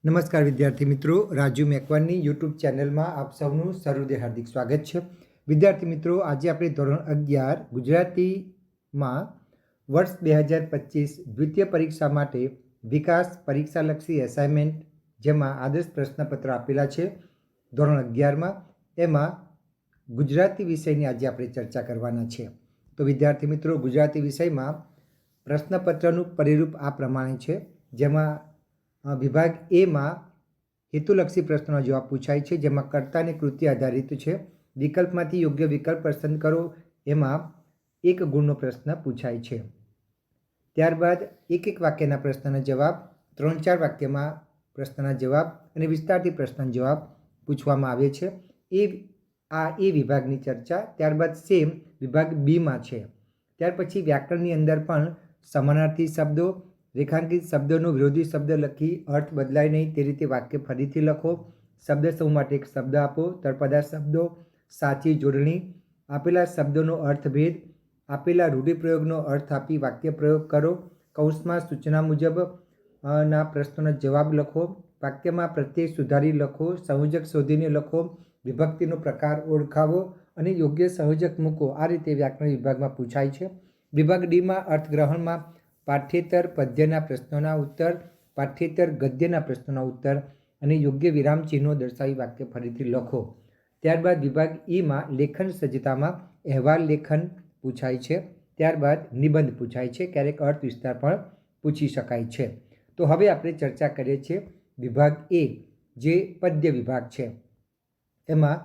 નમસ્કાર વિદ્યાર્થી મિત્રો, રાજુ મેકવાનની યુટ્યુબ ચેનલમાં આપ સૌનું સહૃદય હાર્દિક સ્વાગત છે. વિદ્યાર્થી મિત્રો, આજે આપણે ધોરણ 11 ગુજરાતીમાં વર્ષ 2025 દ્વિતીય પરીક્ષા માટે વિકાસ પરીક્ષાલક્ષી એસાઇનમેન્ટ, જેમાં આદર્શ પ્રશ્નપત્ર આપેલા છે ધોરણ 11માં, એમાં ગુજરાતી વિષયની આજે આપણે ચર્ચા કરવાના છે. તો વિદ્યાર્થી મિત્રો, ગુજરાતી વિષયમાં પ્રશ્નપત્રનું પરિરૂપ આ પ્રમાણે છે, જેમાં વિભાગ એમાં હેતુલક્ષી પ્રશ્નોનો જવાબ પૂછાય છે, જેમાં કર્તાની કૃતિ આધારિત છે. વિકલ્પમાંથી યોગ્ય વિકલ્પ પસંદ કરો, એમાં 1 ગુણનો પ્રશ્ન પૂછાય છે. ત્યારબાદ એક વાક્યના પ્રશ્નના જવાબ, 3-4 વાક્યમાં પ્રશ્નના જવાબ અને વિસ્તારથી પ્રશ્નના જવાબ પૂછવામાં આવે છે. એ વિભાગની ચર્ચા. ત્યારબાદ સેમ વિભાગ બીમાં છે. ત્યાર પછી વ્યાકરણની અંદર પણ સમાનાર્થી શબ્દો, રેખાંકિત શબ્દોનો વિરોધી શબ્દ લખી અર્થ બદલાય નહીં તે રીતે વાક્ય ફરીથી લખો. શબ્દ સમૂહ માટે એક શબ્દ આપો. તળપદા શબ્દો, સાચી જોડણી, આપેલા શબ્દોનો અર્થભેદ, આપેલા રૂઢિપ્રયોગનો અર્થ આપી વાક્ય પ્રયોગ કરો. કૌંસમાં સૂચના મુજબ ના પ્રશ્નોના જવાબ લખો. વાક્યમાં પ્રત્યય સુધારી લખો. સંયોજક શોધીને લખો. વિભક્તિનો પ્રકાર ઓળખાવો અને યોગ્ય સંયોજક મૂકો. આ રીતે વ્યાકરણ વિભાગમાં પૂછાય છે. વિભાગ ડીમાં અર્થગ્રહણમાં પાઠ્યેતર પદ્યના પ્રશ્નોના ઉત્તર, પાઠ્યેતર ગદ્યના પ્રશ્નોના ઉત્તર અને યોગ્ય વિરામ ચિહ્નો દર્શાવી વાક્ય ફરીથી લખો. ત્યારબાદ વિભાગ ઈમાં લેખન સજ્જતામાં અહેવાલ લેખન પૂછાય છે. ત્યારબાદ નિબંધ પૂછાય છે. ક્યારેક અર્થ વિસ્તાર પણ પૂછી શકાય છે. તો હવે આપણે ચર્ચા કરીએ છીએ વિભાગ એ, જે પદ્ય વિભાગ છે. એમાં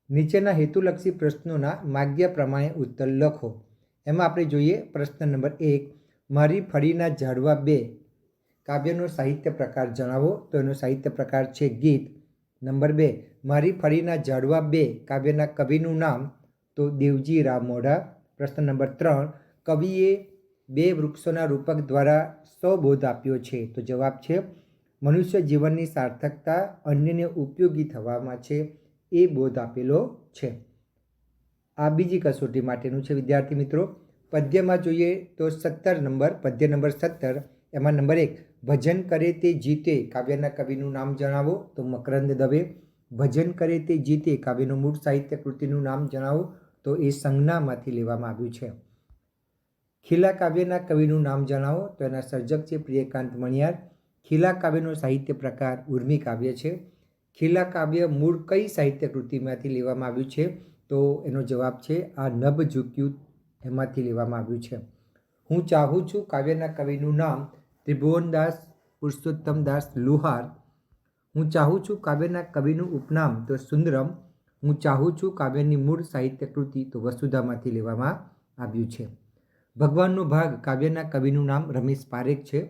નીચેના હેતુલક્ષી પ્રશ્નોના માગ્યા પ્રમાણે ઉત્તર લખો. એમાં આપણે જોઈએ પ્રશ્ન નંબર 1, મારી ફળીના ઝાડવા 2 કાવ્યનો સાહિત્ય પ્રકાર જણાવો. તો એનો સાહિત્ય પ્રકાર છે ગીત. નંબર 2, મારી ફળીના ઝાડવા 2 કાવ્યના કવિનું નામ. તો દેવજી રાવ મોઢા. પ્રશ્ન નંબર 3, કવિએ 2 વૃક્ષોના રૂપક દ્વારા શો બોધ આપ્યો છે. તો જવાબ છે મનુષ્ય જીવનની સાર્થકતા અન્યને ઉપયોગી થવામાં છે, એ બોધ આપેલો છે. આ બીજી કસોટી માટેનું છે વિદ્યાર્થી મિત્રો. પદ્યમાં જોઈએ તો 17 નંબર, પદ્ય નંબર 17, એમાં નંબર 1, ભજન કરે તે જીતે કાવ્યના કવિનું નામ જણાવો. તો મકરંદ દવે. ભજન કરે તે જીતે કાવ્યનું મૂળ સાહિત્ય કૃતિનું નામ જણાવો. તો એ સંજ્ઞામાંથી લેવામાં આવ્યું છે. ખીલા કાવ્યના કવિનું નામ જણાવો. તો એના સર્જક છે પ્રિયકાંત મણિયાર. ખીલા કાવ્યનો સાહિત્ય પ્રકાર ઉર્મી કાવ્ય છે. ખીલા કાવ્ય મૂળ કઈ સાહિત્ય કૃતિમાંથી લેવામાં આવ્યું છે? તો એનો જવાબ છે આ નભ ઝૂક્યું એમાંથી લેવામાં આવ્યું છે. હું ચાહું છું કાવ્યના કવિનું નામ ત્રિભુવનદાસ પુરુષોત્તમદાસ લુહાર. હું ચાહું છું કાવ્યના કવિનું ઉપનામ તો સુંદરમ. હું ચાહું છું કાવ્યની મૂળ સાહિત્ય કૃતિ તો વસુધામાંથી લેવામાં આવ્યું છે. ભગવાનનો ભાગ કાવ્યના કવિનું નામ રમેશ પારેખ છે.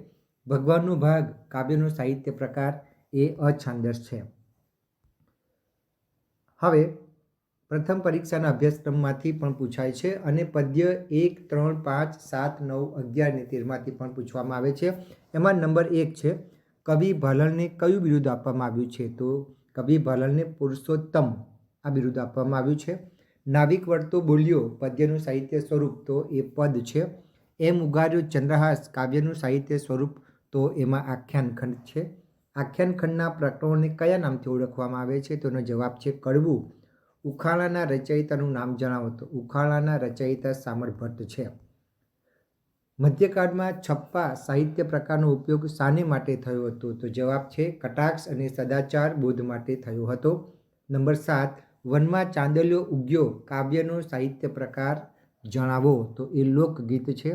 ભગવાનનો ભાગ કાવ્યનો સાહિત્ય પ્રકાર એ અછાંદસ છે. હવે પ્રથમ પરીક્ષાના અભ્યાસક્રમમાંથી પણ પૂછાય છે અને પદ્ય 1, 3, 5, 7, 9, 11 અને 13માંથી પણ પૂછવામાં આવે છે. એમાં નંબર 1 છે, કવિ ભાલણને કયું બિરુદ આપવામાં આવ્યું છે? તો કવિ ભાલણને પુરુષોત્તમ આ બિરુદ આપવામાં આવ્યું છે. નાવિક વળતો બોલ્યો પદ્યનું સાહિત્ય સ્વરૂપ તો એ પદ છે. એમ ઉગાર્યો ચંદ્રહાસ કાવ્યનું સાહિત્ય સ્વરૂપ તો એમાં આખ્યાનખંડ છે. આખ્યાનખંડના પ્રકરણોને કયા નામથી ઓળખવામાં આવે છે? તો એનો જવાબ છે કડવું. ઉખાણાના રચયિતાનું નામ જણાવો. તો ઉખાણાના રચયિતા શામળ ભટ્ટ છે. મધ્યકાળમાં છપ્પા સાહિત્ય પ્રકારનો ઉપયોગ શાને માટે થયો હતો? તો જવાબ છે કટાક્ષ અને સદાચાર બોધ માટે થયો હતો. નંબર 7, વનમાં ચાંદલિયો ઉગ્યો કાવ્યનો સાહિત્ય પ્રકાર જણાવો. તો એ લોકગીત છે.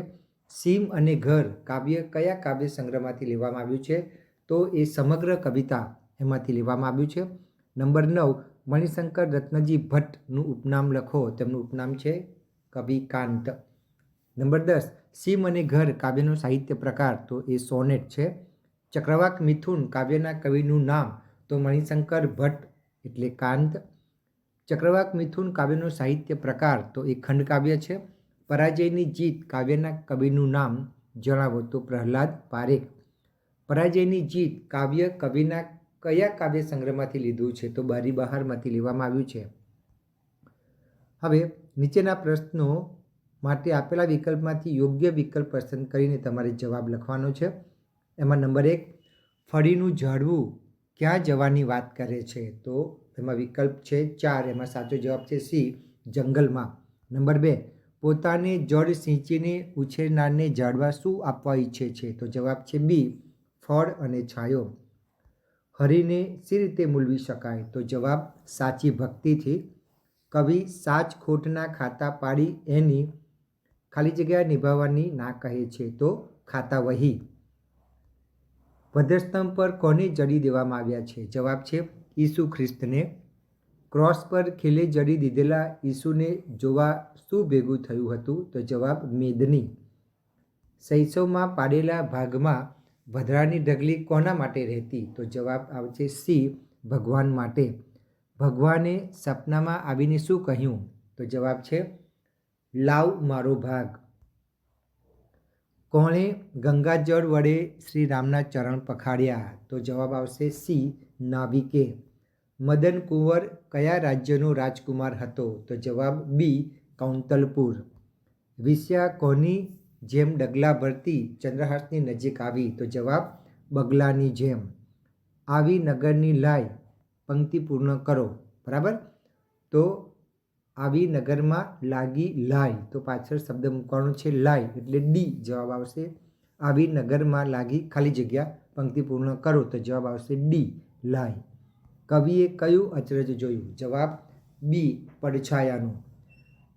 સીમ અને ઘર કાવ્ય કયા કાવ્ય સંગ્રહમાંથી લેવામાં આવ્યું છે? તો એ સમગ્ર કવિતા એમાંથી લેવામાં આવ્યું છે. નંબર 9, મણિશંકર રત્નજી ભટ્ટનું ઉપનામ લખો. તેમનું ઉપનામ છે કવિકાંત. નંબર 10, સીમ અને ઘર કાવ્યનો સાહિત્ય પ્રકાર તો એ સોનેટ છે. ચક્રવાક મિથુન કાવ્યના કવિનું નામ તો મણિશંકર ભટ્ટ એટલે કાંત. ચક્રવાક મિથુન કાવ્યનો સાહિત્ય પ્રકાર તો એ ખંડકાવ્ય છે. પરાજયની જીત કાવ્યના કવિનું નામ જણાવો. તો પ્રહલાદ પારેખ. પરાજયની જીત કાવ્ય કવિના કયા કાવ્ય સંગ્રહમાંથી લીધું છે? તો બારી બહારમાંથી લેવામાં આવ્યું છે. હવે નીચેના પ્રશ્નો માટે આપેલા વિકલ્પમાંથી યોગ્ય વિકલ્પ પસંદ કરીને તમારે જવાબ લખવાનો છે. એમાં નંબર 1, ફળીનું ઝાડવું ક્યાં જવાની વાત કરે છે? તો એમાં વિકલ્પ છે 4, એમાં સાચો જવાબ છે સી, જંગલમાં. નંબર 2, પોતાને જળ સિંચીને ઉછેરનારને ઝાડવા શું આપવા ઈચ્છે છે? તો જવાબ છે બી, ફળ અને છાંયો. હરિને સી રીતે મૂલવી શકાય? તો જવાબ સાચી ભક્તિથી. કવિ સાચ ખોટના ખાતા પાડી એની ખાલી જગ્યા નિભાવવાની ના કહે છે? તો ખાતા વહી. વધસ્તંભ પર કોને જડી દેવામાં આવ્યા છે? જવાબ છે ઈસુ ખ્રિસ્તને. ક્રોસ પર ખીલે જડી દીધેલા ઈસુને જોવા શું ભેગું થયું હતું? તો જવાબ મેદની. શૈશવમાં પાડેલા ભાગમાં વધરાની ઢગલી કોના માટે રહેતી? તો જવાબ આવશે સી, ભગવાન માટે. ભગવાને સપનામાં આવીને શું કહ્યું? તો જવાબ છે લાવ મારો ભાગ. કોણે ગંગાજળ વડે શ્રી રામના ચરણ પખાડ્યા? તો જવાબ આવશે સી, નાવિકે. મદન કુંવર કયા રાજ્યનો રાજકુમાર હતો? તો જવાબ બી, કૌંતલપુર. વિષ્યા કોની જેમ ડગલા ભરતી ચંદ્રહાસની નજીક આવી? તો જવાબ બગલાની જેમ. આવી નગરની લાય પંક્તિ પૂર્ણ કરો. બરાબર. તો આવી નગરમાં લાગી લાય, તો પાછળ શબ્દ મૂકવાનો છે લાય, એટલે ડી જવાબ આવશે. આવી નગરમાં લાગી ખાલી જગ્યા પંક્તિ પૂર્ણ કરો, તો જવાબ આવશે ડી, લાય. કવિએ કયું અચરજ જોયું? જવાબ બી, પડછાયાનું.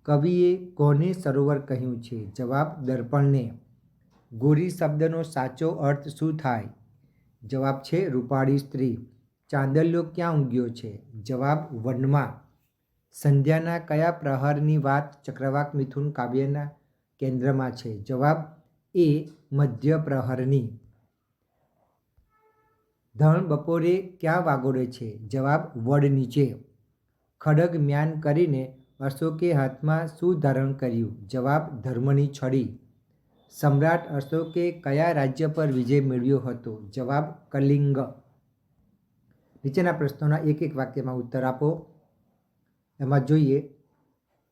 કવિએ કોને સરોવર કહ્યું છે? જવાબ દર્પણને. ગોરી શબ્દનો સાચો અર્થ શું થાય? જવાબ છે રૂપાળી સ્ત્રી. ચાંદલિયો ક્યાં ઊંઘ્યો છે? જવાબ વનમાં. સંધ્યાના કયા પ્રહરની વાત ચક્રવાક મિથુન કાવ્યના કેન્દ્રમાં છે? જવાબ એ, મધ્ય પ્રહરની. ધણ બપોરે ક્યાં વાગોળે છે? જવાબ વડ નીચે. ખડગ મ્યાન કરીને અશોકે હાથમાં શું ધારણ કર્યું? જવાબ ધર્મની છડી. સમ્રાટ અશોકે કયા રાજ્ય પર વિજય મેળવ્યો હતો? જવાબ કલિંગ. નીચેના પ્રશ્નોના એક એક વાક્યમાં ઉત્તર આપો. એમાં જોઈએ,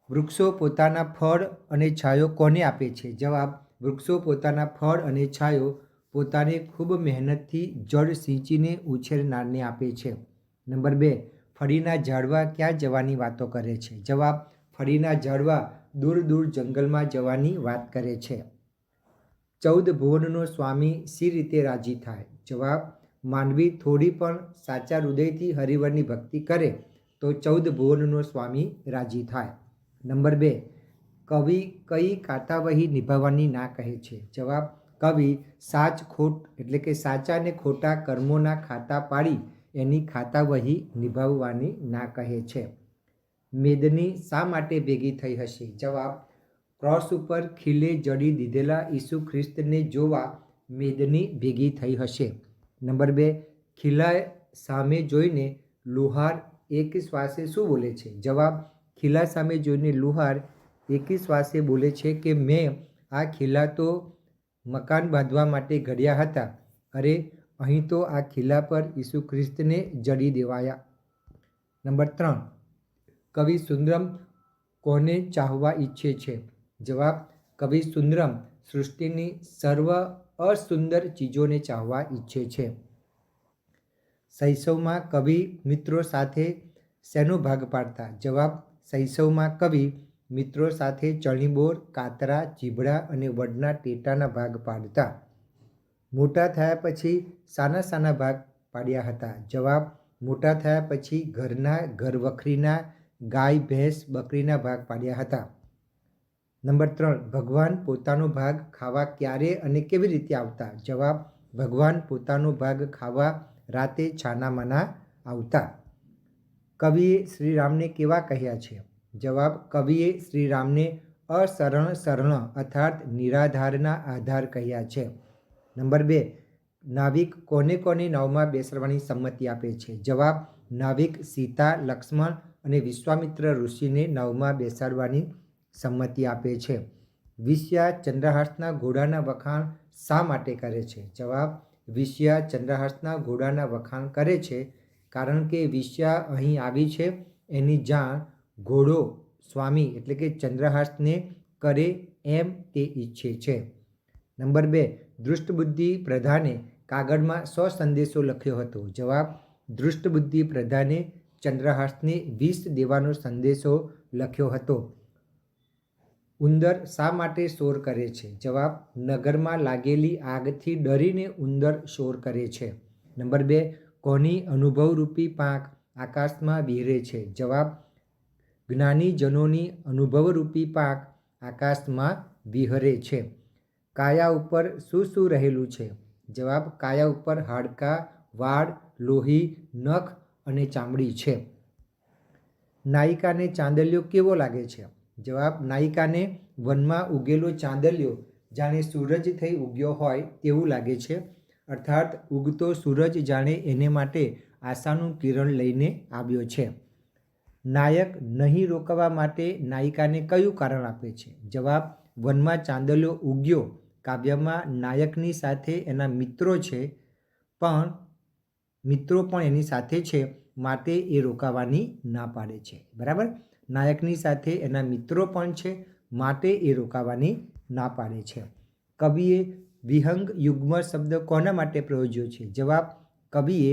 વૃક્ષો પોતાના ફળ અને છાંયો કોને આપે છે? જવાબ વૃક્ષો પોતાના ફળ અને છાંયો પોતાને ખૂબ મહેનતથી જળ સિંચીને ઉછેરનારને આપે છે. નંબર 2, ફળીના ઝાડવા ક્યાં જવાની વાતો કરે છે? જવાબ ફળીના ઝાડવા દૂર દૂર જંગલમાં જવાની વાત કરે છે. 14 ભુવનનો સ્વામી સી રીતે રાજી થાય? જવાબ માનવી થોડી પણ સાચા હૃદયથી હરિવરની ભક્તિ કરે તો 14 ભુવનનો સ્વામી રાજી થાય. નંબર 2, કવિ કઈ કાતાવહી નિભાવવાની ના કહે છે? જવાબ કવિ સાચ ખોટ એટલે કે સાચા અને ખોટા કર્મોના ખાતા પાડી એની ખાતાવહી નિભાવવાની ના કહે છે. મેદની શા માટે ભેગી થઈ હશે? જવાબ ક્રોસ ઉપર ખીલે જડી દીધેલા ઈસુ ખ્રિસ્તને જોવા મેદની ભેગી થઈ હશે. નંબર 2, ખીલા સામે જોઈને લુહાર એક શ્વાસે શું બોલે છે? જવાબ ખીલા સામે જોઈને લુહાર એકી શ્વાસે બોલે છે કે મેં આ ખીલા તો મકાન બાંધવા માટે ઘડ્યા હતા, અરે અહીં તો આ ખીલા પર ઈસુ ખ્રિસ્તને જડી દેવાયા. નંબર 3, કવિ સુંદરમ કોને ચાહવા ઈચ્છે છે? જવાબ કવિ સુંદરમ સૃષ્ટિની સર્વ અસુંદર ચીજોને ચાહવા ઈચ્છે છે. શૈશવમાં કવિ મિત્રો સાથે શેનો ભાગ પાડતા? જવાબ શૈશવમાં કવિ મિત્રો સાથે ચણીબોર, કાતરા, ચીભડા અને વડના ટેટાના ભાગ પાડતા. મોટા થયા પછી શાના શાના ભાગ પાડ્યા હતા? જવાબ મોટા થયા પછી ઘરવખરીના, ગાય, ભેંસ, બકરીના ભાગ પાડ્યા હતા. નંબર 3, ભગવાન પોતાનો ભાગ ખાવા ક્યારે અને કેવી રીતે આવતા? જવાબ ભગવાન પોતાનો ભાગ ખાવા રાતે છાનામાના આવતા. કવિએ શ્રીરામને કેવા કહ્યા છે? જવાબ કવિએ શ્રીરામને અશરણ અર્થાત નિરાધારના આધાર કહ્યા છે. નંબર 2, નાવિક કોને કોને નાવમાં બેસવાની સંમતિ આપે છે? જવાબ નાવિક સીતા, લક્ષ્મણ અને વિશ્વામિત્ર ઋષિને નાવમાં બેસાડવાની સંમતિ આપે છે. વિષ્યા ચંદ્રહાસના ઘોડાના વખાણ શા માટે કરે છે? જવાબ વિષ્યા ચંદ્રહાસના ઘોડાના વખાણ કરે છે કારણ કે વિષ્યા અહીં આવી છે એની જાણ ઘોડો સ્વામી એટલે કે ચંદ્રહાસને કરે એમ તે ઈચ્છે છે. નંબર 2, દૃષ્ટબુદ્ધિ પ્રધાને કાગળમાં શો સંદેશો લખ્યો હતો? જવાબ ધૃષ્ટબુદ્ધિ પ્રધાને ચંદ્રહાસને વિષ દેવાનો સંદેશો લખ્યો હતો? ઉંદર શા માટે શોર કરે છે? જવાબ, નગરમાં લાગેલી આગથી ડરીને ઉંદર શોર કરે છે. નંબર 2, કોની અનુભવરૂપી પાંખ આકાશમાં વિહરે છે? જવાબ, જ્ઞાનીજનોની અનુભવરૂપી પાંખ આકાશમાં વિહરે છે. કાયા ઉપર શું શું રહેલું છે? જવાબ, કાયા ઉપર હાડકાં, વાળ, લોહી, નખ અને ચામડી છે. નાયિકાને ચાંદલિયો કેવો લાગે છે? જવાબ, નાયિકાને વનમાં ઉગેલો ચાંદલિયો જાણે સૂરજ થઈ ઉગ્યો હોય તેવું લાગે છે. અર્થાત ઉગતો સૂરજ જાણે એને માટે આશાનું કિરણ લઈને આવ્યો છે. નાયક નહીં રોકવા માટે નાયિકાને કયું કારણ આપે છે? જવાબ, વનમાં ચાંદલિયો ઉગ્યો કાવ્યમાં નાયકની સાથે એના મિત્રો છે, પણ મિત્રો પણ એની સાથે છે, માટે એ રોકાવાની ના પાડે છે. બરાબર, નાયકની સાથે એના મિત્રો પણ છે, માટે એ રોકાવાની ના પાડે છે. કવિએ વિહંગ યુગ્મ શબ્દ કોના માટે પ્રયોજ્યો છે? જવાબ, કવિએ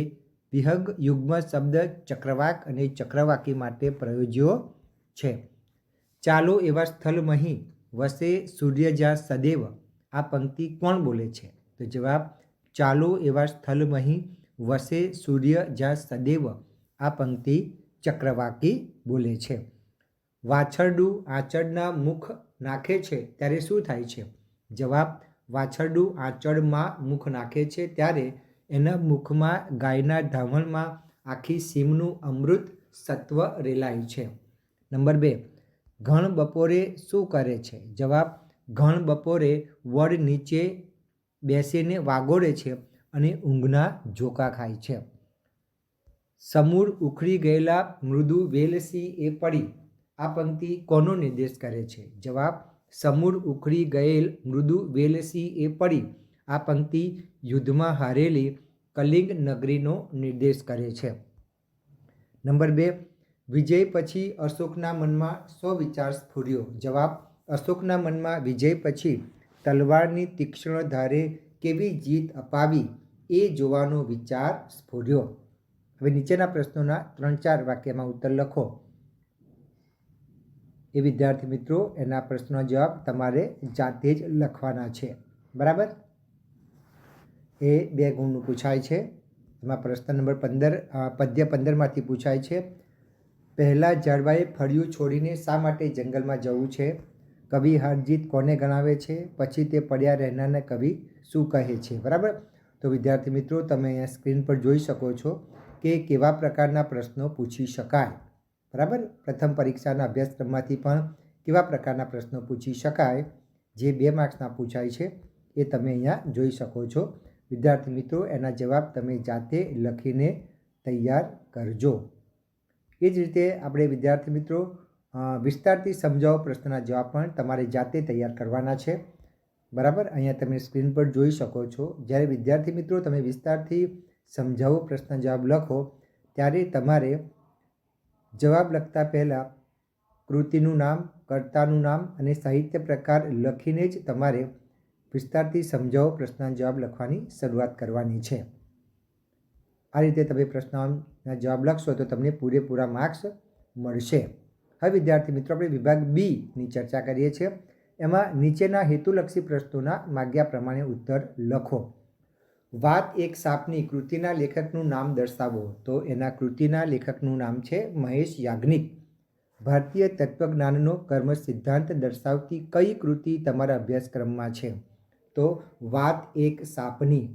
વિહંગ યુગ્મ શબ્દ ચક્રવાક અને ચક્રવાકી માટે પ્રયોજ્યો છે. ચાલો એવા સ્થળમહી વસે સૂર્ય જ્યાં સદૈવ આ પંક્તિ કોણ બોલે છે? તો જવાબ, ચાલો એવા સ્થળમહી વસે સૂર્ય જ્યાં સદૈવ આ પંક્તિ ચક્રવાકી બોલે છે. વાછરડું આંચળના મુખ નાખે છે ત્યારે શું થાય છે? જવાબ, વાછરડું આંચળમાં મુખ નાખે છે ત્યારે એના મુખમાં ગાયના ધાવણમાં આખી સીમનું અમૃત સત્વ રેલાય છે. નંબર 2, ઘણ બપોરે શું કરે છે? જવાબ, ઘણ બપોરે વડ નીચે બેસીને વાગોળે છે અને ઊંઘના ઝોકા ખાય છે. સમૂળ ઉખડી ગયેલા મૃદુ વેલસી એ પડી આ પંક્તિ કોનો નિર્દેશ કરે છે? જવાબ, સમૂળ ઉખડી ગયેલ મૃદુ વેલસી એ પડી આ પંક્તિ યુદ્ધમાં હારેલી કલિંગ નગરીનો નિર્દેશ કરે છે. નંબર 2, વિજય પછી અશોકના મનમાં શો વિચાર સ્ફુર્યો? જવાબ, અશોકના મનમાં વિજય પછી તલવારની તીક્ષ્ણ ધારે કેવી જીત અપાવી એ જોવાનો વિચાર સ્ફુર્યો. હવે નીચેના પ્રશ્નોના 3-4 વાક્યમાં ઉત્તર લખો. એ વિદ્યાર્થી મિત્રો એના પ્રશ્નનો જવાબ તમારે જાતે જ લખવાના છે. બરાબર, એ 2 ગુણનું પૂછાય છે. એમાં પ્રશ્ન નંબર 15 પદ્ય 15માંથી પૂછાય છે. પહેલાં ઝાડવાએ ફળિયું છોડીને શા માટે જંગલમાં જવું છે? કવિ હાર જીત કોને ગણાવે છે? પછી તે પડ્યા રહેનારને કવિ શું કહે છે? બરાબર, તો વિદ્યાર્થી મિત્રો તમે અહીંયા સ્ક્રીન પર જોઈ શકો છો કે કેવા પ્રકારના પ્રશ્નો પૂછી શકાય. બરાબર, પ્રથમ પરીક્ષાના અભ્યાસક્રમમાંથી પણ કેવા પ્રકારના પ્રશ્નો પૂછી શકાય જે 2 માર્ક્સના પૂછાય છે એ તમે અહીંયા જોઈ શકો છો. વિદ્યાર્થી મિત્રો એના જવાબ તમે જાતે લખીને તૈયાર કરજો. એ જ રીતે આપણે વિદ્યાર્થી મિત્રો વિસ્તારથી સમજાવો પ્રશ્નના જવાબ પણ તમારે જાતે તૈયાર કરવાના છે. બરાબર, અહીંયા તમે સ્ક્રીન પર જોઈ શકો છો. જ્યારે વિદ્યાર્થી મિત્રો તમે વિસ્તારથી સમજાવો પ્રશ્ન જવાબ લખો ત્યારે તમારે જવાબ લખતા પહેલાં કૃતિનું નામ, કર્તાનું નામ અને સાહિત્ય પ્રકાર લખીને જ તમારે વિસ્તારથી સમજાવો પ્રશ્નના જવાબ લખવાની શરૂઆત કરવાની છે. આ રીતે તમે પ્રશ્નના જવાબ લખશો તો તમને પૂરેપૂરા માર્ક્સ મળશે. હવે વિદ્યાર્થી મિત્રો આપણે વિભાગ બીની ચર્ચા કરીએ છીએ. એમાં નીચેના હેતુલક્ષી પ્રશ્નોના માગ્યા પ્રમાણે ઉત્તર લખો. વાત એક સાપની કૃતિના લેખકનું નામ દર્શાવો. તો એના કૃતિના લેખકનું નામ છે મહેશ યાજ્ઞિક. ભારતીય તત્વજ્ઞાનનો કર્મ સિદ્ધાંત દર્શાવતી કઈ કૃતિ તમારા અભ્યાસક્રમમાં છે? તો વાત એક સાપની.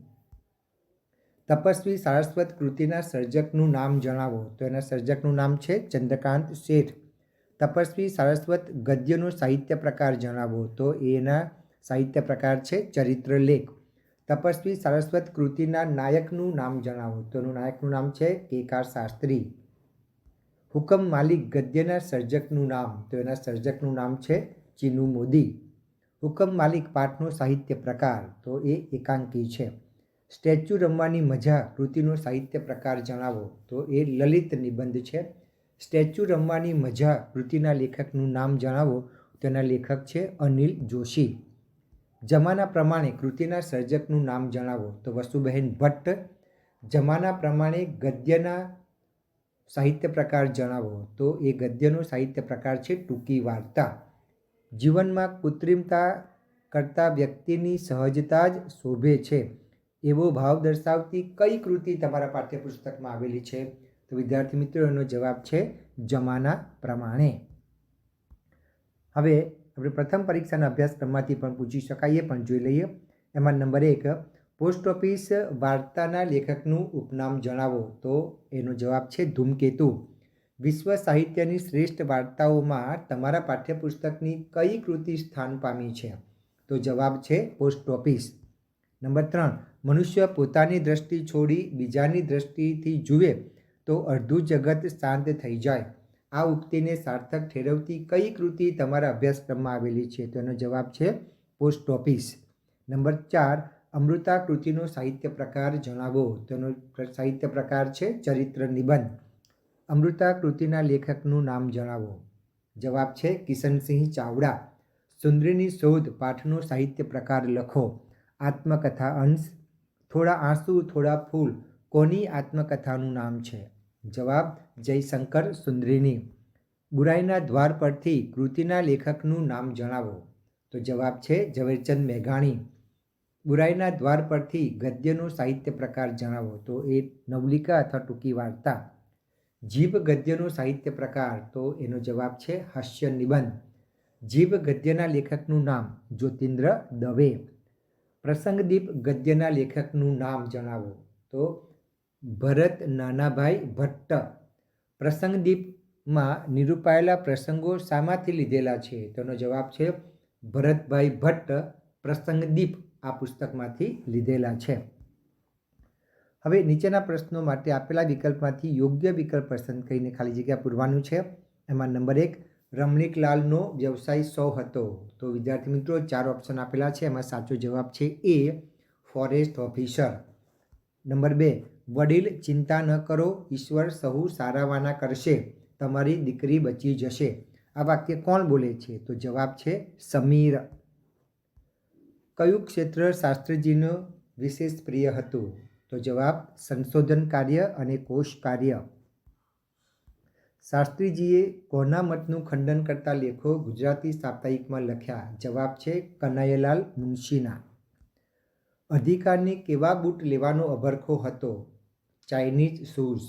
તપસ્વી સારસ્વત કૃતિના સર્જકનું નામ જણાવો. તો એના સર્જકનું નામ છે ચંદ્રકાંત શેઠ. તપસ્વી સારસ્વત ગદ્યનો સાહિત્ય પ્રકાર જણાવો. તો એના સાહિત્ય પ્રકાર છે ચરિત્રલેખ. તપસ્વી સારસ્વત કૃતિના નાયકનું નામ જણાવો. તો એનું નાયકનું નામ છે કેકાર શાસ્ત્રી. હુકમ માલિક ગદ્યના સર્જકનું નામ. તો એના સર્જકનું નામ છે ચીનુ મોદી. હુકમ માલિક પાઠનો સાહિત્ય પ્રકાર. તો એ એકાંકી છે. સ્ટેચ્યુ રમવાની મજા કૃતિનો સાહિત્ય પ્રકાર જણાવો. તો એ લલિત નિબંધ છે. સ્ટેચ્યુ રમવાની મજા કૃતિના લેખકનું નામ જણાવો. તેના લેખક છે અનિલ જોશી. જમાના પ્રમાણે કૃતિના સર્જકનું નામ જણાવો. તો વસુબહેન ભટ્ટ. જમાના પ્રમાણે ગદ્યના સાહિત્ય પ્રકાર જણાવો. તો એ ગદ્યનો સાહિત્ય પ્રકાર છે ટૂંકી વાર્તા. જીવનમાં કૃત્રિમતા કરતા વ્યક્તિની સહજતા જ શોભે છે એવો ભાવ દર્શાવતી કઈ કૃતિ તમારા પાઠ્યપુસ્તકમાં આવેલી છે? તો વિદ્યાર્થી મિત્રો એનો જવાબ છે જમાના પ્રમાણે. હવે આપણે પ્રથમ પરીક્ષાના અભ્યાસક્રમમાંથી પણ પૂછી શકાય, પણ જોઈ લઈએ. એમાં નંબર 1, પોસ્ટ ઓફિસ વાર્તાના લેખકનું ઉપનામ જણાવો. તો એનો જવાબ છે ધૂમકેતુ. વિશ્વ સાહિત્યની શ્રેષ્ઠ વાર્તાઓમાં તમારા પાઠ્યપુસ્તકની કઈ કૃતિ સ્થાન પામી છે? તો જવાબ છે પોસ્ટ ઓફિસ. નંબર 3, મનુષ્ય પોતાની દ્રષ્ટિ છોડી બીજાની દ્રષ્ટિથી જુએ તો અડધું જગત શાંત થઈ જાય. આ ઉક્તિને સાર્થક ઠેરવતી કઈ કૃતિ તમારા અભ્યાસક્રમમાં આવેલી છે? તો એનો જવાબ છે પોસ્ટ ઓફિસ. નંબર 4, અમૃતા કૃતિનો સાહિત્ય પ્રકાર જણાવો. તેનો સાહિત્ય પ્રકાર છે ચરિત્ર નિબંધ. અમૃતા કૃતિના લેખકનું નામ જણાવો. જવાબ છે કિશનસિંહ ચાવડા. સુંદરીની શોધ પાઠનો સાહિત્ય પ્રકાર લખો. આત્મકથા અંશ. થોડા આંસુ થોડા ફૂલ કોની આત્મકથાનું નામ છે? જવાબ જયશંકર સુંદરીની. બુરાઈના દ્વાર પરથી કૃતિના લેખકનું નામ જણાવો. તો જવાબ છે ઝવેરચંદ મેઘાણી. બુરાઈના દ્વાર પરથી ગદ્યનો સાહિત્ય પ્રકાર જણાવો. તો એ નવલિકા અથવા ટૂંકી વાર્તા. જીભ ગદ્યનો સાહિત્ય પ્રકાર. તો એનો જવાબ છે હાસ્ય નિબંધ. જીભ ગદ્યના લેખકનું નામ જ્યોતિન્દ્ર દવે. પ્રસંગદીપ ગદ્યના લેખકનું નામ જણાવો. તો ભરત નાનાભાઈ ભટ્ટ. પ્રસંગદીપમાં નિરૂપાયેલા પ્રસંગો શામાંથી લીધેલા છે? તેનો જવાબ છે ભરતભાઈ ભટ્ટ પ્રસંગદીપ આ પુસ્તકમાંથી લીધેલા છે. હવે નીચેના પ્રશ્નો માટે આપેલા વિકલ્પમાંથી યોગ્ય વિકલ્પ પસંદ કરીને ખાલી જગ્યા પૂરવાનું છે. એમાં નંબર 1, રમણીકલાલનો વ્યવસાય શો હતો? તો વિદ્યાર્થી મિત્રો 4 ઓપ્શન આપેલા છે. એમાં સાચો જવાબ છે એ, ફોરેસ્ટ ઓફિસર. નંબર 2, વડીલ ચિંતા ન કરો, ઈશ્વર સહુ સારાવાના કરશે, તમારી દીકરી બચી જશે. આ વાક્ય કોણ બોલે છે? તો જવાબ છે સમીર. કયું ક્ષેત્ર શાસ્ત્રીજીનું વિશેષ પ્રિય હતું? તો જવાબ સંશોધન કાર્ય અને કોષ કાર્ય. શાસ્ત્રીજીએ કોના મતનું ખંડન કરતા લેખો ગુજરાતી સાપ્તાહિકમાં લખ્યા? જવાબ છે કનૈયાલાલ મુનશીના. અધિકારને કેવા બૂટ લેવાનો અભરખો હતો? Chinese shoes.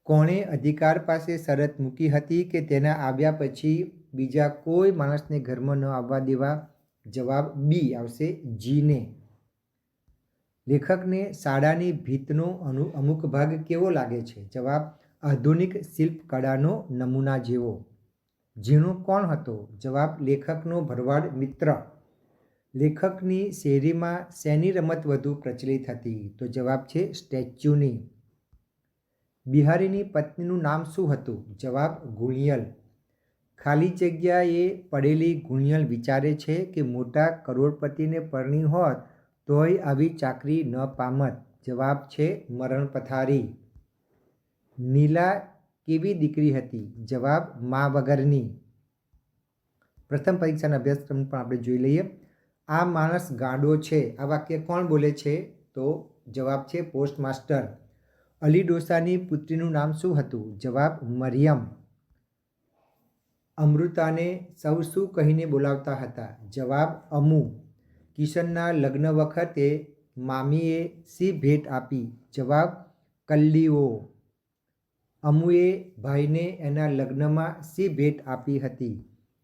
કોણે અધિકાર પાસે શરત મૂકી હતી કે તેના આવ્યા પછી બીજા કોઈ માણસને ઘરમાં ન આવવા દેવા? જવાબ બી આવશે, જીને. લેખકને શાળાની ભીતનો અમુક ભાગ કેવો લાગે છે? જવાબ આધુનિક શિલ્પકળાનો નમૂના જેવો. ઝીણો કોણ હતો? જવાબ લેખકનો ભરવાડ મિત્ર. લેખકની શેરીમાં શેની રમત વધુ પ્રચલિત હતી? તો જવાબ છે સ્ટેચ્યુની. બિહારીની પત્નીનું નામ શું હતું? જવાબ ગુણિયલ. ખાલી જગ્યાએ પડેલી ગુણિયલ વિચારે છે કે મોટા કરોડપતિને પરણી હોત તોય આવી ચાકરી ન પામત. જવાબ છે મરણ પથારી. નીલા કેવી દીકરી હતી? જવાબ મા વગરની. પ્રથમ પરીક્ષાના અભ્યાસક્રમ પણ આપણે જોઈ લઈએ. આ માણસ ગાંડો છે. આ વાક્ય કોણ બોલે છે? તો જવાબ છે પોસ્ટમાસ્ટર. અલી ડોસાની પુત્રીનું નામ શું હતું? જવાબ મરિયમ. અમૃતાને સૌ શું કહીને બોલાવતા હતા? જવાબ અમુ. કિશનના લગ્ન વખતે મામીએ શી ભેટ આપી? જવાબ કલ્લીઓ. અમુએ ભાઈને એના લગ્નમાં શી ભેટ આપી હતી?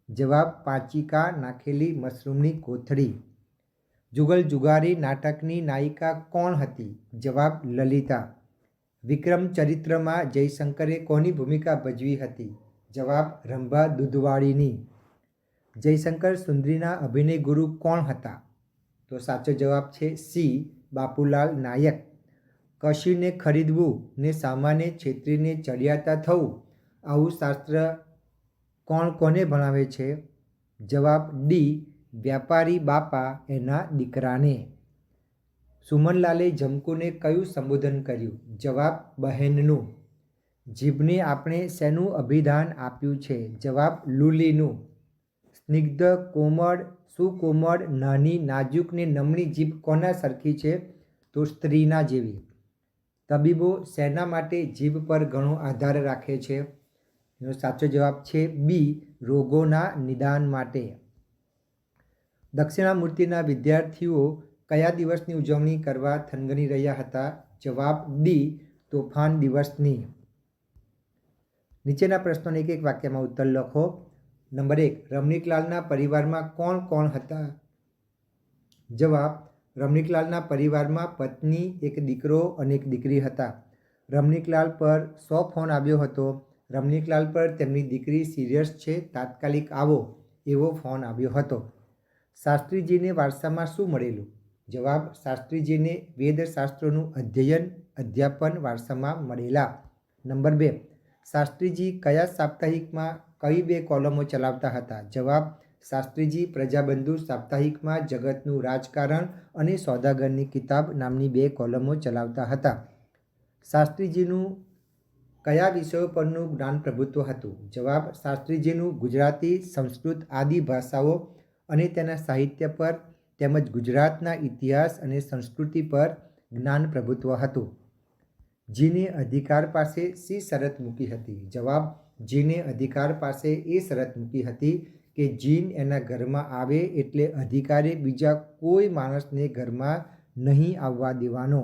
જવાબ પાંચિકા નાખેલી મશરૂમની કોથળી. જુગલ જુગારી નાટકની નાયિકા કોણ હતી? જવાબ લલિતા. વિક્રમ ચરિત્રમાં જયશંકરે કોની ભૂમિકા ભજવી હતી? જવાબ રંભા દૂધવાળીની. જયશંકર સુંદરીના અભિનય ગુરુ કોણ હતા? તો સાચો જવાબ છે સી, બાપુલાલ નાયક. કશીને ખરીદવું ને સામાને છેતરીને ચડિયાતા થવું, આવું શાસ્ત્ર કોણ કોને ભણાવે છે? જવાબ ડી, વ્યાપારી બાપા એના દીકરાને. સુમનલાલે જમકુને કયું સંબોધન કર્યું? જવાબ બહેનનું. જીભને આપણે શેનું અભિધાન આપ્યું છે? જવાબ લૂલીનું. સ્નિગ્ધ, કોમળ, સુકોમળ, નાની, નાજુક ને નમણી જીભ કોના સરખી છે? તો સ્ત્રીના જેવી. તબીબો શેના માટે જીભ પર ઘણો આધાર રાખે છે? એનો સાચો જવાબ છે બી, રોગોના નિદાન માટે. દક્ષિણામૂર્તિના વિદ્યાર્થીઓ કયા દિવસની ઉજવણી કરવા થનગની રહ્યા હતા? જવાબ ડી, તોફાન દિવસની. નીચેના પ્રશ્નોને એક એક વાક્યમાં ઉત્તર લખો. નંબર 1, રમણીકલાલના પરિવારમાં કોણ કોણ હતા? જવાબ, રમણીકલાલના પરિવારમાં પત્ની, એક દીકરો અને એક દીકરી હતા. રમણીકલાલ પર 100 ફોન આવ્યો હતો. રમણીકલાલ પર તેમની દીકરી સિરિયસ છે, તાત્કાલિક આવો એવો ફોન આવ્યો હતો. શાસ્ત્રીજીને વારસામાં શું મળેલું? જવાબ, શાસ્ત્રીજીને વેદશાસ્ત્રોનું અધ્યાપન વારસામાં મળેલા. નંબર 2, શાસ્ત્રીજી કયા સાપ્તાહિકમાં કઈ 2 કોલમો ચલાવતા હતા? જવાબ, શાસ્ત્રીજી પ્રજાબંધુ સાપ્તાહિકમાં જગતનું રાજકારણ અને સોદાગરની કિતાબ નામની 2 કોલમો ચલાવતા હતા. શાસ્ત્રીજીનું કયા વિષયો પરનું જ્ઞાન પ્રભુત્વ હતું? જવાબ, શાસ્ત્રીજીનું ગુજરાતી, સંસ્કૃત આદિ ભાષાઓ અને તેના સાહિત્ય પર તેમજ ગુજરાતના ઇતિહાસ અને સંસ્કૃતિ પર જ્ઞાન પ્રભુત્વ હતું. જીને અધિકાર પાસે શી શરત મૂકી હતી? જવાબ, જીને અધિકાર પાસે એ શરત મૂકી હતી કે જીન એના ઘરમાં આવે એટલે અધિકારે બીજા કોઈ માણસને ઘરમાં નહીં આવવા દેવાનો.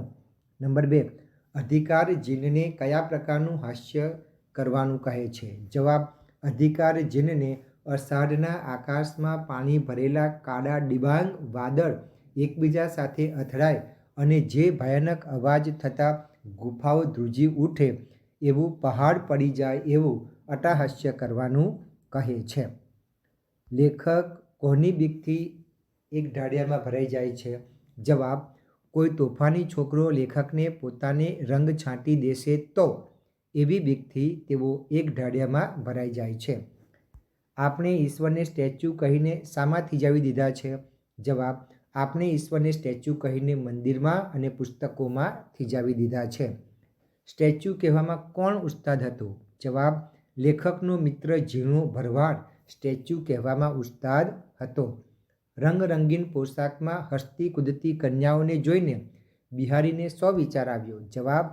નંબર 2, અધિકાર જીનને કયા પ્રકારનું હાસ્ય કરવાનું કહે છે? જવાબ, અધિકાર જીનને અષાઢના આકાશમાં પાણી ભરેલા કાળા ડિબાંગ વાદળ એકબીજા સાથે અથડાય અને જે ભયાનક અવાજ થતાં ગુફાઓ ધ્રુજી ઉઠે એવું, પહાડ પડી જાય એવું અટ્ટહાસ્ય કરવાનું કહે છે. લેખક કોની બીકથી એક ઢાળિયામાં ભરાઈ જાય છે? જવાબ, કોઈ તોફાની છોકરો લેખકને પોતાને રંગ છાંટી દેશે તો એવી બીકથી તેઓ એક ઢાળિયામાં ભરાઈ જાય છે. આપણે ઈશ્વરને સ્ટેચ્યુ કહીને શામાં થીજાવી દીધા છે? જવાબ, આપણે ઈશ્વરને સ્ટેચ્યુ કહીને મંદિરમાં અને પુસ્તકોમાં થીજાવી દીધા છે. સ્ટેચ્યુ કહેવામાં કોણ ઉસ્તાદ હતું? જવાબ, લેખકનો મિત્ર ઝીણો ભરવાડ સ્ટેચ્યુ કહેવામાં ઉસ્તાદ હતો. રંગરંગીન પોશાકમાં હસતી કૂદતી કન્યાઓને જોઈને બિહારીને શો વિચાર આવ્યો? જવાબ,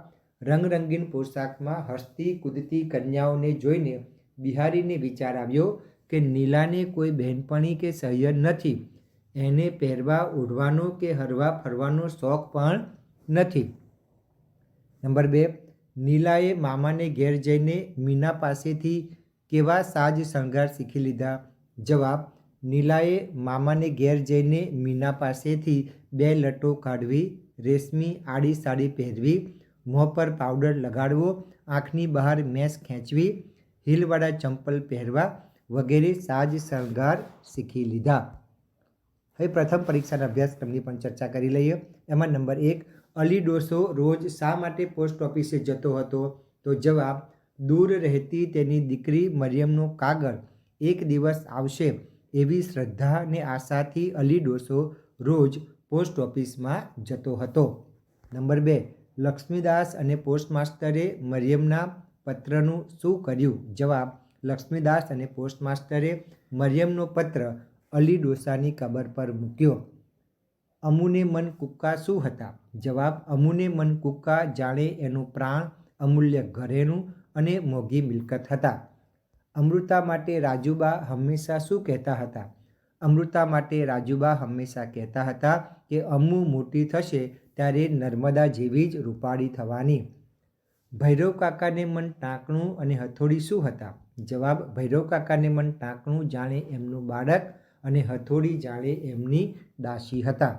રંગરંગીન પોશાકમાં હસતી કૂદતી કન્યાઓને જોઈને બિહારીને વિચાર આવ્યો કે નીલાને કોઈ બહેનપણી કે સહિયર નથી, એને પહેરવા ઓઢવાનો કે હરવા ફરવાનો શોખ પણ નથી. નંબર 2, નીલાએ મામાને ઘેર જઈને મીના પાસેથી કેવા સાજ શણગાર શીખી લીધા? જવાબ, નીલાએ મામાને ઘેર જઈને મીના પાસેથી 2 લટો કાઢવી, રેશમી આડી સાડી પહેરવી, મોં પર પાવડર લગાડવો, આંખની બહાર મેસ ખેંચવી, હીલવાળા ચંપલ પહેરવા વગેરે સાજ શણગાર શીખી લીધા. હવે પ્રથમ પરીક્ષાના અભ્યાસક્રમની પણ ચર્ચા કરી લઈએ. એમાં નંબર 1, અલી ડોસો રોજ શા માટે પોસ્ટ ઓફિસે જતો હતો? તો જવાબ, દૂર રહેતી તેની દીકરી મરિયમનો કાગળ એક દિવસ આવશે એવી શ્રદ્ધા અને આશાથી અલી ડોસો રોજ પોસ્ટ ઓફિસમાં જતો હતો. નંબર 2, લક્ષ્મીદાસ અને પોસ્ટમાસ્ટરે મરિયમના પત્રનું શું કર્યું? જવાબ, લક્ષ્મીદાસ અને પોસ્ટમાસ્ટરે મરિયમનો પત્ર અલી ડોસાની કબર પર મૂક્યો. અમુને મન કુક્કા શું હતા? જવાબ, અમુને મન કુક્કા જાણે એનો પ્રાણ, અમૂલ્ય ઘરેણું અને મોંઘી મિલકત હતા. અમૃતા માટે રાજુબા હંમેશા શું કહેતા હતા? અમૃતા માટે રાજુબા હંમેશા કહેતા હતા કે અમુ મોટી થશે ત્યારે નર્મદા જેવી જ રૂપાળી થવાની. ભૈરવ કાકાને મન ટાંકણું અને હથોડી શું હતા? જવાબ, ભૈરવ કાકાને મન ટાંકણું જાણે એમનું બાળક અને હથોડી જાણે એમની દાસી હતા.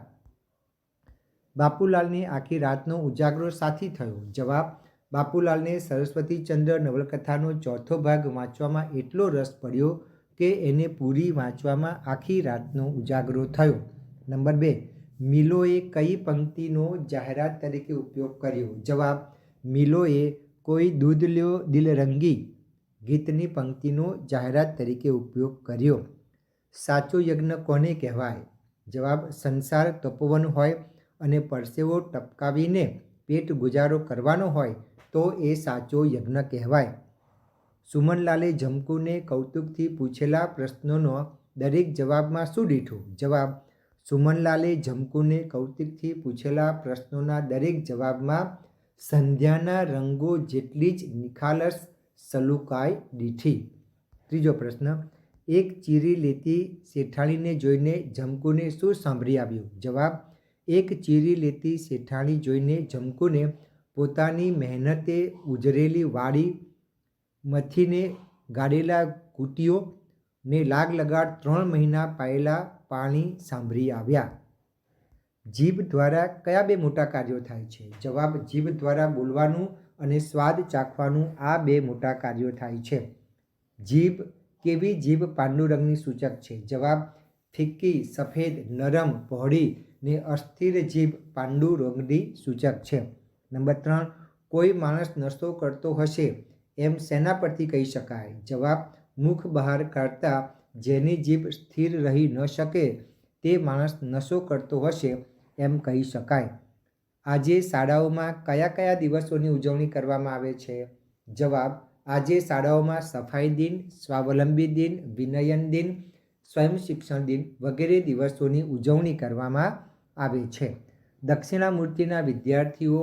બાપુલાલને આખી રાતનો ઉજાગરો સાથી થયો? જવાબ, બાપુલાલને સરસ્વતીચંદ્ર નવલકથાનો 4થો ભાગ વાંચવામાં એટલો રસ પડ્યો કે એને પૂરી વાંચવામાં આખી રાતનો ઉજાગરો થયો. નંબર 2, મિલોએ કઈ પંક્તિનો જાહેરાત તરીકે ઉપયોગ કર્યો? જવાબ, મિલોએ કોઈ દૂધ લ્યો દિલરંગી ગીતની પંક્તિનો જાહેરાત તરીકે ઉપયોગ કર્યો. સાચો યજ્ઞ કોને કહેવાય? જવાબ, સંસાર તપોવન હોય અને પરસેવો ટપકાવીને પેટ ગુજારો કરવાનો હોય તો એ સાચો યજ્ઞ કહેવાય. સુમનલાલે જમકુને કૌતુકથી પૂછેલા પ્રશ્નોનો દરેક જવાબમાં શું દીઠું? જવાબ, સુમનલાલે જમકુને કૌતુકથી પૂછેલા પ્રશ્નોના દરેક જવાબમાં સંધ્યાના રંગો જેટલી જ નિખાલસ સલુકાઈ દીઠી. ત્રીજો પ્રશ્ન, એક ચીરી લેતી શેઠાણીને જોઈને જમકુને શું સાંભળી આવ્યું? જવાબ, એક ચીરી લેતી શેઠાણી જોઈને જમકુને પોતાની મહેનતે ઉજરેલી વાડી મથીને ગાળેલા કૂટીઓ ને લાગ લગાડ 3 મહિના પાયેલા પાણી સાંભળી આવ્યા. જીભ દ્વારા કયા 2 મોટા કાર્યો થાય છે? જવાબ, જીભ દ્વારા બોલવાનું અને સ્વાદ ચાખવાનું આ 2 મોટા કાર્યો થાય છે. જીભ કેવી જીભ પાંડુરંગની સૂચક છે? જવાબ, ફિક્કી, સફેદ, નરમ, પહોળી ને અસ્થિર જીભ પાંડુરંગની સૂચક છે. નંબર 3, કોઈ માણસ નશો કરતો હશે એમ શેના પરથી કહી શકાય? જવાબ, મુખ બહાર કાઢતા જેની જીભ સ્થિર રહી ન શકે તે માણસ નશો કરતો હશે એમ કહી શકાય. આજે શાળાઓમાં કયા કયા દિવસોની ઉજવણી કરવામાં આવે છે? જવાબ, આજે શાળાઓમાં સફાઈ દિન, સ્વાવલંબી દિન, વિનયન દિન, સ્વયં શિક્ષણ દિન વગેરે દિવસોની ઉજવણી કરવામાં આવે છે. દક્ષિણામૂર્તિના વિદ્યાર્થીઓ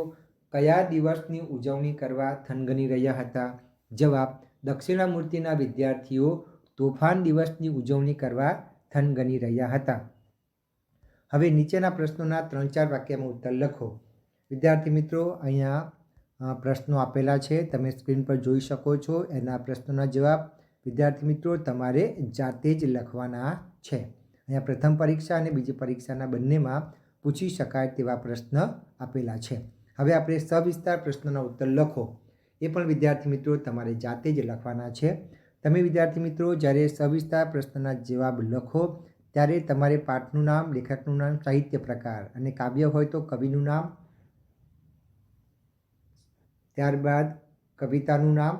કયા દિવસની ઉજવણી કરવા થનગની રહ્યા હતા? જવાબ, દક્ષિણામૂર્તિના વિદ્યાર્થીઓ તોફાન દિવસની ઉજવણી કરવા થનગની રહ્યા હતા. હવે નીચેના પ્રશ્નોના 3-4 વાક્યમાં ઉત્તર લખો. વિદ્યાર્થી મિત્રો, અહીંયા પ્રશ્નો આપેલા છે, તમે સ્ક્રીન પર જોઈ શકો છો. એના પ્રશ્નોના જવાબ વિદ્યાર્થી મિત્રો તમારે જાતે જ લખવાના છે. અહીંયા પ્રથમ પરીક્ષા અને બીજી પરીક્ષાના બંનેમાં પૂછી શકાય તેવા પ્રશ્ન આપેલા છે. હવે આપણે સવિસ્તાર પ્રશ્નોના ઉત્તર લખો. એ પણ વિદ્યાર્થી મિત્રો તમારે જાતે જ લખવાના છે. તમે વિદ્યાર્થી મિત્રો જ્યારે સવિસ્તાર પ્રશ્નના જવાબ લખો ત્યારે તમારે પાઠનું નામ, લેખકનું નામ, સાહિત્ય પ્રકાર અને કાવ્ય હોય તો કવિનું નામ, ત્યારબાદ કવિતાનું નામ,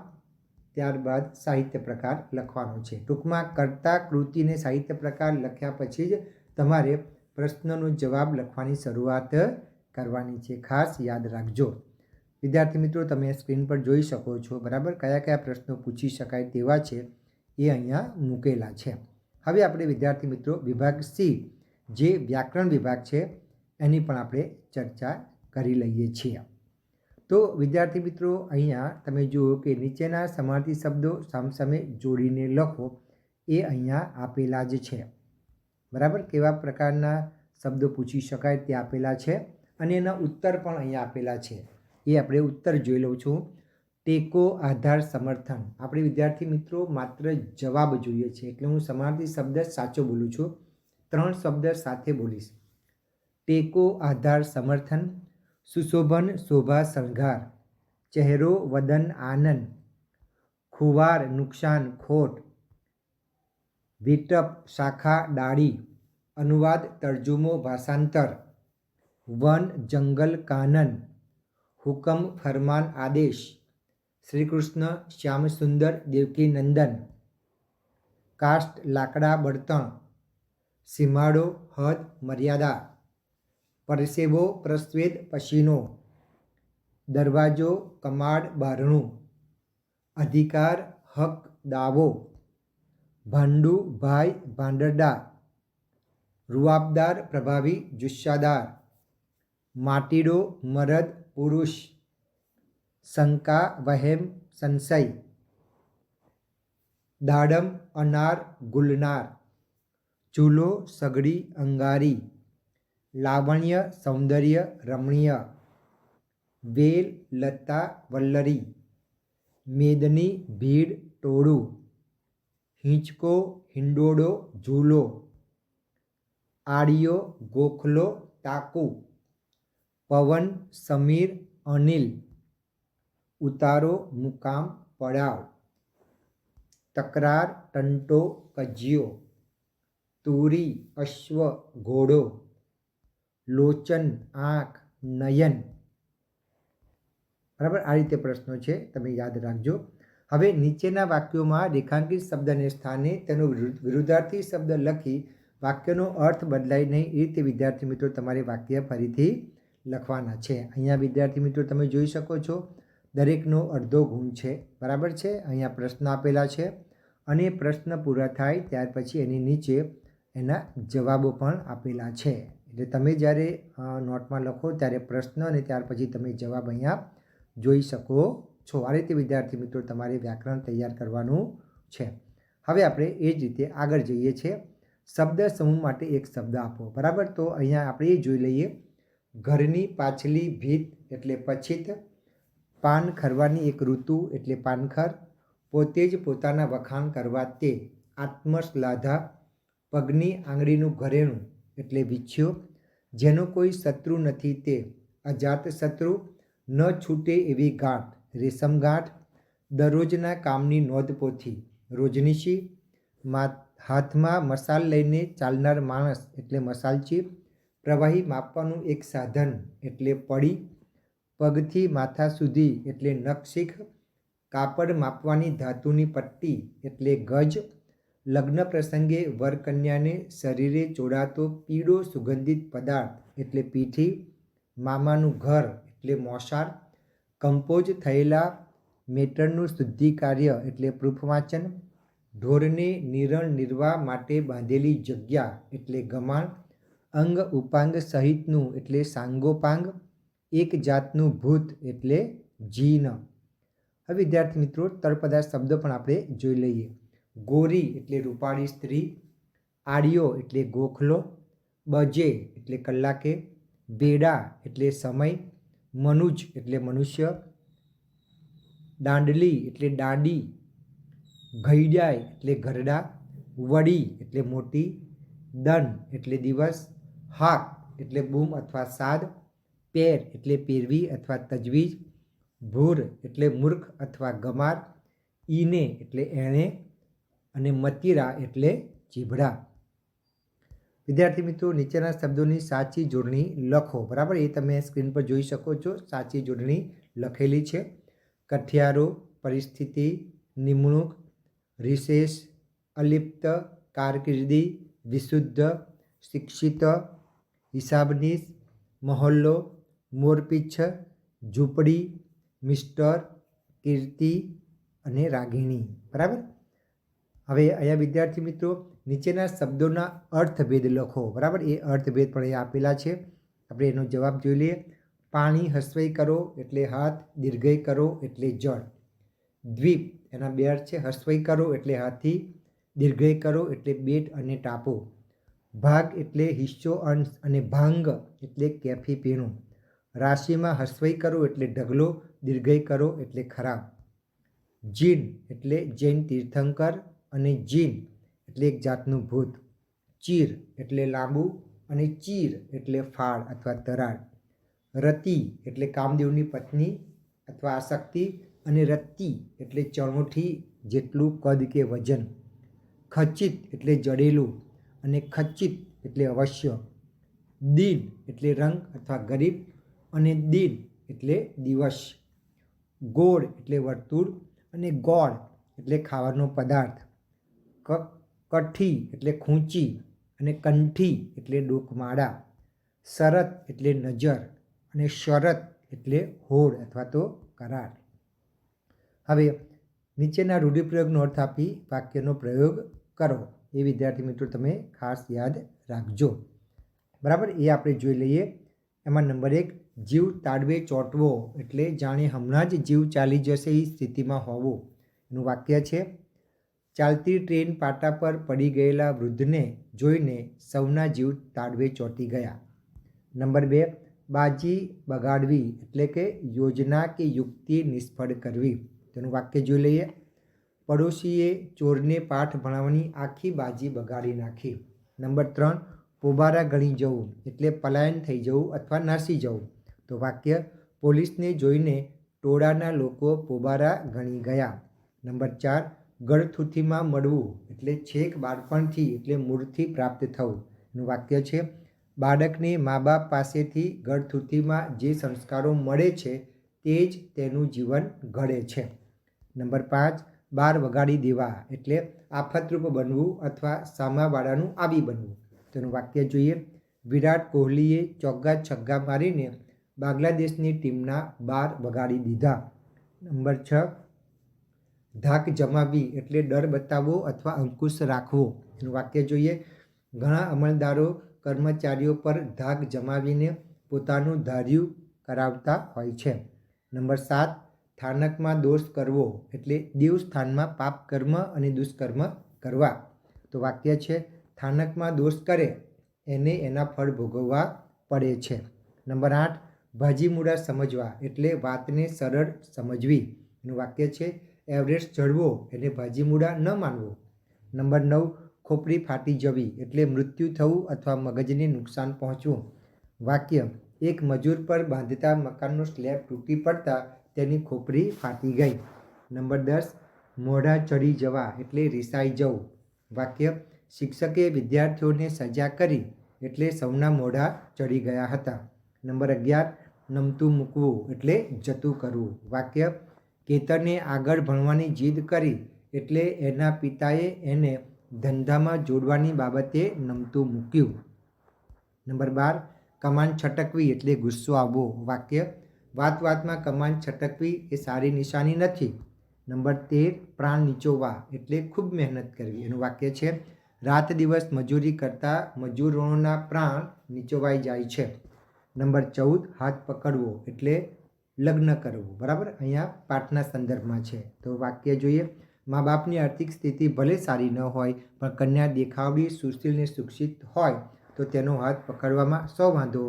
ત્યારબાદ સાહિત્ય પ્રકાર લખવાનો છે. ટૂંકમાં કર્તા, કૃતિ અને સાહિત્ય પ્રકાર લખ્યા પછી જ તમારે પ્રશ્નનો જવાબ લખવાની શરૂઆત કરવાની છે. ખાસ યાદ રાખજો. વિદ્યાર્થી મિત્રો તમે સ્ક્રીન પર જોઈ શકો છો, બરાબર, કયા કયા પ્રશ્નો પૂછી શકાય તેવા છે એ અહીંયા મૂકેલા છે. હવે આપણે વિદ્યાર્થી મિત્રો વિભાગ સી જે વ્યાકરણ વિભાગ છે એની પણ આપણે ચર્ચા કરી લઈએ છીએ. તો વિદ્યાર્થી મિત્રો અહીંયા તમે જુઓ કે નીચેના સમાર્થી શબ્દો સામસામે જોડીને લખો એ અહીંયા આપેલા જ છે. બરાબર, કેવા પ્રકારના શબ્દો પૂછી શકાય તે આપેલા છે અને એના ઉત્તર પણ અહીંયા આપેલા છે. એ આપણે ઉત્તર જોઈ લઉં છું. ટેકો, આધાર, સમર્થન. આપણે વિદ્યાર્થી મિત્રો માત્ર જવાબ જોઈએ છે એટલે હું સમાર્થી શબ્દ સાચો બોલું છું. 3 શબ્દ સાથે બોલીશ. ટેકો, આધાર, સમર્થન. સુશોભન, શોભા, શણગાર. ચહેરો, વદન, આનંદ. ખુવાર, નુકસાન, ખોટ. વિટપ, શાખા, ડાળી. અનુવાદ, તર્જુમો, ભાષાંતર. વન, જંગલ, કાનન. હુકમ, ફરમાન, આદેશ. શ્રી કૃષ્ણ, શ્યામ સુંદર, દેવકી નંદન. કાષ્ટ, લાકડા, બળતણ. સીમાડો, હદ, મર્યાદા. પરસેવો, પ્રસ્વેદ, પસીનો. દરવાજો, કમાડ, બારણું. અધિકાર, હક, દાવો. ભાંડુ, ભાઈ, ભાંડરડા. રૂઆબદાર, પ્રભાવી, જુસ્સાદાર. માટીડો, મરદ, પુરુષ. શંકા, વહેમ, સંશય. દાડમ, અનાર, ગુલનાર. ચૂલો, સગડી, અંગારી. લાવણ્ય, સૌંદર્ય, રમણીય. વેલ, લતા, વલ્લરી. મેદની, ભીડ, ટોળું. હિંચકો, હિંડોળો, ઝૂલો. આડિયો, ગોખલો, ટાંકુ. પવન, સમીર, અનિલ. ઉતારો, મુકામ, પડાવ. તકરાર, ટંટો, કજિયો. તુરી, અશ્વ, ઘોડો. લોચન, આંખ, નયન. બરાબર, આ રીતે પ્રશ્નો છે, તમે યાદ રાખજો. હવે નીચેના વાક્યોમાં રેખાંકિત શબ્દને સ્થાને તેનો વિરુદ્ધાર્થી શબ્દ લખી વાક્યનો અર્થ બદલાય નહીં એ રીતે વિદ્યાર્થી મિત્રો તમારે વાક્ય ફરીથી લખવાના છે. અહીંયા વિદ્યાર્થી મિત્રો તમે જોઈ શકો છો દરેકનો અડધો ગુણ છે. બરાબર છે. અહીંયા પ્રશ્ન આપેલા છે અને પ્રશ્ન પૂરા થાય ત્યાર પછી એની નીચે એના જવાબો પણ આપેલા છે. એટલે તમે જ્યારે નોટમાં લખો ત્યારે પ્રશ્ન અને ત્યાર પછી તમે જવાબ અહીંયા જોઈ શકો છો. આ રીતે વિદ્યાર્થી મિત્રો તમારે વ્યાકરણ તૈયાર કરવાનું છે. હવે આપણે એ જ રીતે આગળ જઈએ છીએ. શબ્દ સમૂહ માટે એક શબ્દ આપો. બરાબર, તો અહીંયા આપણે એ જોઈ લઈએ. ઘરની પાછલી ભીત એટલે પછીત, પાન ખરવાની એક ઋતુ એટલે પાનખર, પોતે જ પોતાના વખાણ કરવા તે આત્મશ્લાઘા, પગની આંગળીનું ઘરેણું એટલે વિછ્યો, જેનો કોઈ શત્રુ નથી તે અજાત શત્રુ, ન છૂટે એવી ગાંઠ રેશમગાંઠ, દરરોજના કામની નોંધપોથી રોજનીશી, હાથમાં મસાલ લઈને ચાલનાર માણસ એટલે મસાલચી, પ્રવાહી માપવાનું એક સાધન એટલે પડી, પગથી માથા સુધી એટલે નખશીખ, કાપડ માપવાની ધાતુની પટ્ટી એટલે ગજ, લગ્ન પ્રસંગે વરકન્યાને શરીરે ચોડાતો પીળો સુગંધિત પદાર્થ એટલે પીઠી, મામાનું ઘર એટલે મોસાળ, કમ્પોઝ થયેલા મેટરનું શુદ્ધિ કાર્ય એટલે પ્રૂફવાચન, ઢોરને નિરણ નિર્વાહ માટે બાંધેલી જગ્યા એટલે ગમાણ, અંગ ઉપાંગ સહિતનું એટલે સાંગોપાંગ, એક જાતનું ભૂત એટલે જીન. હવે વિદ્યાર્થી મિત્રો તળપદા શબ્દ પણ આપણે જોઈ લઈએ. ગોરી એટલે રૂપાળી સ્ત્રી, આડિયો એટલે ગોખલો, બજે એટલે કલાકે, બેડા એટલે સમય, મનુજ એટલે મનુષ્ય, દાંડલી એટલે દાંડી, ઘઈડાય એટલે ઘરડા, વડી એટલે મોટી, દન એટલે દિવસ, હાક એટલે બૂમ અથવા સાદ, પેર એટલે પેરવી અથવા તજવીજ, ભૂર એટલે મૂર્ખ અથવા ગમાર, ઈને એટલે એણે અને મતીરા એટલે ચીભડા. વિદ્યાર્થી મિત્રો નીચેના શબ્દોની સાચી જોડણી લખો. બરાબર, એ તમે સ્ક્રીન પર જોઈ શકો છો. સાચી જોડણી લખેલી છે. કઠિયારો, પરિસ્થિતિ, નિમણૂક, રિશેષ, અલિપ્ત, કારકિર્દી, વિશુદ્ધ, શિક્ષિત, હિસાબનીશ, મહોલ્લો, મોરપીંછ, ઝૂંપડી, મિસ્ટર, કીર્તિ અને રાગિણી. બરાબર. હવે અહીંયા વિદ્યાર્થી મિત્રો નીચેના શબ્દોના અર્થભેદ લખો. બરાબર, એ અર્થભેદ પણ અહીંયા આપેલા છે. આપણે એનો જવાબ જોઈ લઈએ. પાણી હસવાઈ કરો એટલે હાથ, દીર્ઘઈ કરો એટલે જળ. દ્વીપ એના બે અર્થ છે. હસવાઈ કરો એટલે હાથી, દીર્ઘઈ કરો એટલે બેટ અને ટાપુ. ભાગ એટલે હિસ્સો, અંશ અને ભાંગ એટલે કેફી પીણું. રાશિમાં હસવાઈ કરો એટલે ઢગલો, દીર્ઘઈ કરો એટલે ખરાબ. જીન એટલે જૈન તીર્થંકર અને જીન એટલે એક જાતનું ભૂત. ચીર એટલે લાંબુ અને ચીર એટલે ફાળ અથવા તરાળ. રતિ એટલે કામદેવની પત્ની અથવા આસક્તિ અને રત્તી એટલે ચણોઠી જેટલું કદ કે વજન. ખચિત એટલે જડેલું અને ખચિત એટલે અવશ્ય. દીન એટલે રંગ અથવા ગરીબ અને દિન એટલે દિવસ. ગોળ એટલે વર્તુળ અને ગોળ એટલે ખાવાનો પદાર્થ. કઠી એટલે ખૂંચી અને કંઠી એટલે ડોકમાળા. શરત એટલે નજર અને શરત એટલે હોડ અથવા તો કરાર. હવે નીચેના રૂઢિપ્રયોગનો અર્થ આપી વાક્યનો પ્રયોગ કરો. એ વિદ્યાર્થી મિત્રો તમે ખાસ યાદ રાખજો. બરાબર, એ આપણે જોઈ લઈએ. એમાં નંબર 1, જીવ તાડવે ચોંટવો એટલે જાણે હમણાં જ જીવ ચાલી જશે એ સ્થિતિમાં હોવો. એનું વાક્ય છે. ચાલતી ટ્રેન પાટા પર પડી ગયેલા વૃદ્ધને જોઈને સૌના જીવ તાડવે ચોંટી ગયા. નંબર 2, બાજી બગાડવી એટલે કે યોજના કે યુક્તિ નિષ્ફળ કરવી. તેનું વાક્ય જોઈ લઈએ. પડોશીએ ચોરને પાઠ ભણાવવાની આખી બાજી બગાડી નાખી. નંબર 3, પોબારા ગણી જવું એટલે પલાયન થઈ જવું અથવા નાસી જવું. તો વાક્ય પોલીસને જોઈને ટોળાના લોકો પોબારા ગણી ગયા. નંબર 4, ગળથૂથીમાં મળવું એટલે છેક બાળપણથી એટલે મૂળથી પ્રાપ્ત થવું. એનું વાક્ય છે. બાળકને મા બાપ પાસેથી ગળથૂથીમાં જે સંસ્કારો મળે છે તે જ તેનું જીવન ઘડે છે. નંબર 5, બાર વગાડી દેવા એટલે આફતરૂપ બનવું અથવા સામાવાળાનું આવી બનવું. તેનું વાક્ય જોઈએ. વિરાટ કોહલીએ ચોગ્ગા છગ્ગા મારીને બાંગ્લાદેશની ટીમના બાર વગાડી દીધા. નંબર 6, ધાક જમાવવી એટલે ડર બતાવવો અથવા અંકુશ રાખવો. એનું વાક્ય જોઈએ. ઘણા અમલદારો કર્મચારીઓ પર ધાક જમાવીને પોતાનું ધાર્યું કરાવતા હોય છે. નંબર 7, સ્થાનકમાં દોષ કરવો એટલે દેવસ્થાનમાં પાપ કર્મ અને દુષ્કર્મ કરવા. તો વાક્ય છે, સ્થાનકમાં દોષ કરે એને એના ફળ ભોગવવા પડે છે. નંબર 8, ભાજીમૂળા સમજવા એટલે વાતને સરળ સમજવી. એનું વાક્ય છે, એવરેસ્ટ ચડવો એને ભાજીમૂળા ન માનવો. નંબર 9, ખોપરી ફાટી જવી એટલે મૃત્યુ થવું અથવા મગજને નુકસાન પહોંચવું. વાક્ય, એક મજૂર પર બાંધતા મકાનનો સ્લેબ તૂટી પડતા તેની ખોપરી ફાટી ગઈ. નંબર 10, મોઢા ચડી જવા એટલે રિસાઈ જવું. વાક્ય, શિક્ષકે વિદ્યાર્થીઓને સજા કરી એટલે સૌના મોઢા ચડી ગયા હતા. નંબર 11, નમતું મૂકવું એટલે જતું કરવું. વાક્ય, કેતને આગળ ભણવાની જીદ કરી એટલે એના પિતાએ એને ધંધામાં જોડવાની બાબતે નમતું મૂક્યું. નંબર 12, કમાન છટકવી એટલે ગુસ્સો આવવો. વાક્ય, વાત વાતમાં કમાન છટકવી એ સારી નિશાની નથી. નંબર 13, પ્રાણ નીચોવવા એટલે ખૂબ મહેનત કરવી. એનું વાક્ય છે, રાત દિવસ મજૂરી કરતા મજૂરોના પ્રાણ નીચોવાઈ જાય છે. નંબર 14, હાથ પકડવો એટલે લગ્ન કરવું. બરાબર, અહીંયા પાઠના સંદર્ભમાં છે. તો વાક્ય જોઈએ, મા બાપની આર્થિક સ્થિતિ ભલે સારી ન હોય પણ કન્યા દેખાવડી, સુશીલ ને શિક્ષિત હોય તો તેનો હાથ પકડવામાં શો વાંધો.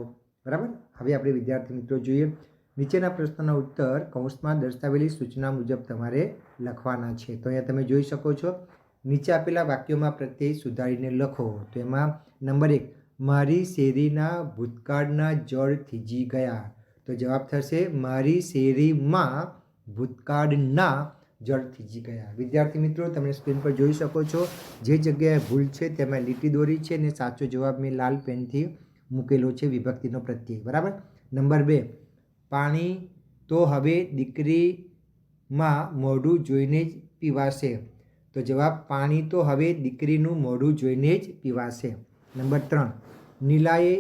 બરાબર. હવે આપણે વિદ્યાર્થી મિત્રો જોઈએ, નીચેના પ્રશ્નોના ઉત્તર કૌંસમાં દર્શાવેલી સૂચના મુજબ તમારે લખવાના છે. તો અહીંયા તમે જોઈ શકો છો, નીચે આપેલા વાક્યોમાં પ્રત્યય સુધારીને લખો. તો એમાં નંબર 1, મારી શેરીના ભૂતકાળના જળ થીજી ગયા. તો જવાબ થશે, મારી શેરીમાં ભૂતકાળના જળ થીજી ગયા. વિદ્યાર્થી મિત્રો, તમે સ્ક્રીન પર જોઈ શકો છો, જે જગ્યાએ ભૂલ છે તેમાં લીટી દોરી છે અને સાચો જવાબ મેં લાલ પેનથી મૂકેલો છે, વિભક્તિનો પ્રત્યય. બરાબર. નંબર 2, પાણી તો હવે દીકરીમાં મોઢું જોઈને જ પીવાશે. તો જવાબ, પાણી તો હવે દીકરીનું મોઢું જોઈને જ પીવાશે. નંબર 3, નીલાએ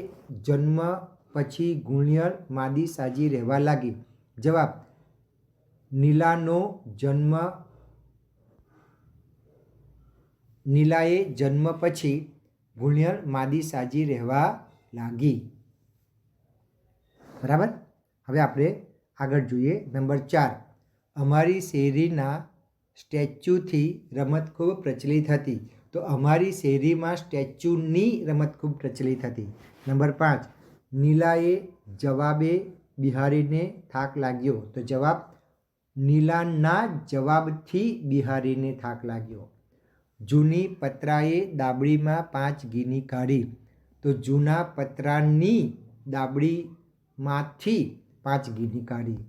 જન્મ પછી ગુણિયર માદી સાજી રહેવા લાગી. જવાબ, નીલાએ જન્મ પછી ગુણિયર માદી સાજી રહેવા લાગી. બરાબર. હવે આપણે આગળ જોઈએ. નંબર 4, અમારી શેરીના સ્ટેચ્યુથી રમત ખૂબ પ્રચલિત હતી. તો અમારી શેરીમાં સ્ટેચ્યુની રમત ખૂબ પ્રચલિત હતી. નંબર 5, નીલાએ જવાબે બિહારીને થાક લાગ્યો. તો જવાબ, નીલાના જવાબથી બિહારીને થાક લાગ્યો. જૂની પતરાએ દાબડીમાં 5 ગીની કાઢી. તો જૂના પતરાની દાબડીમાંથી 5 ગીની કાઢી.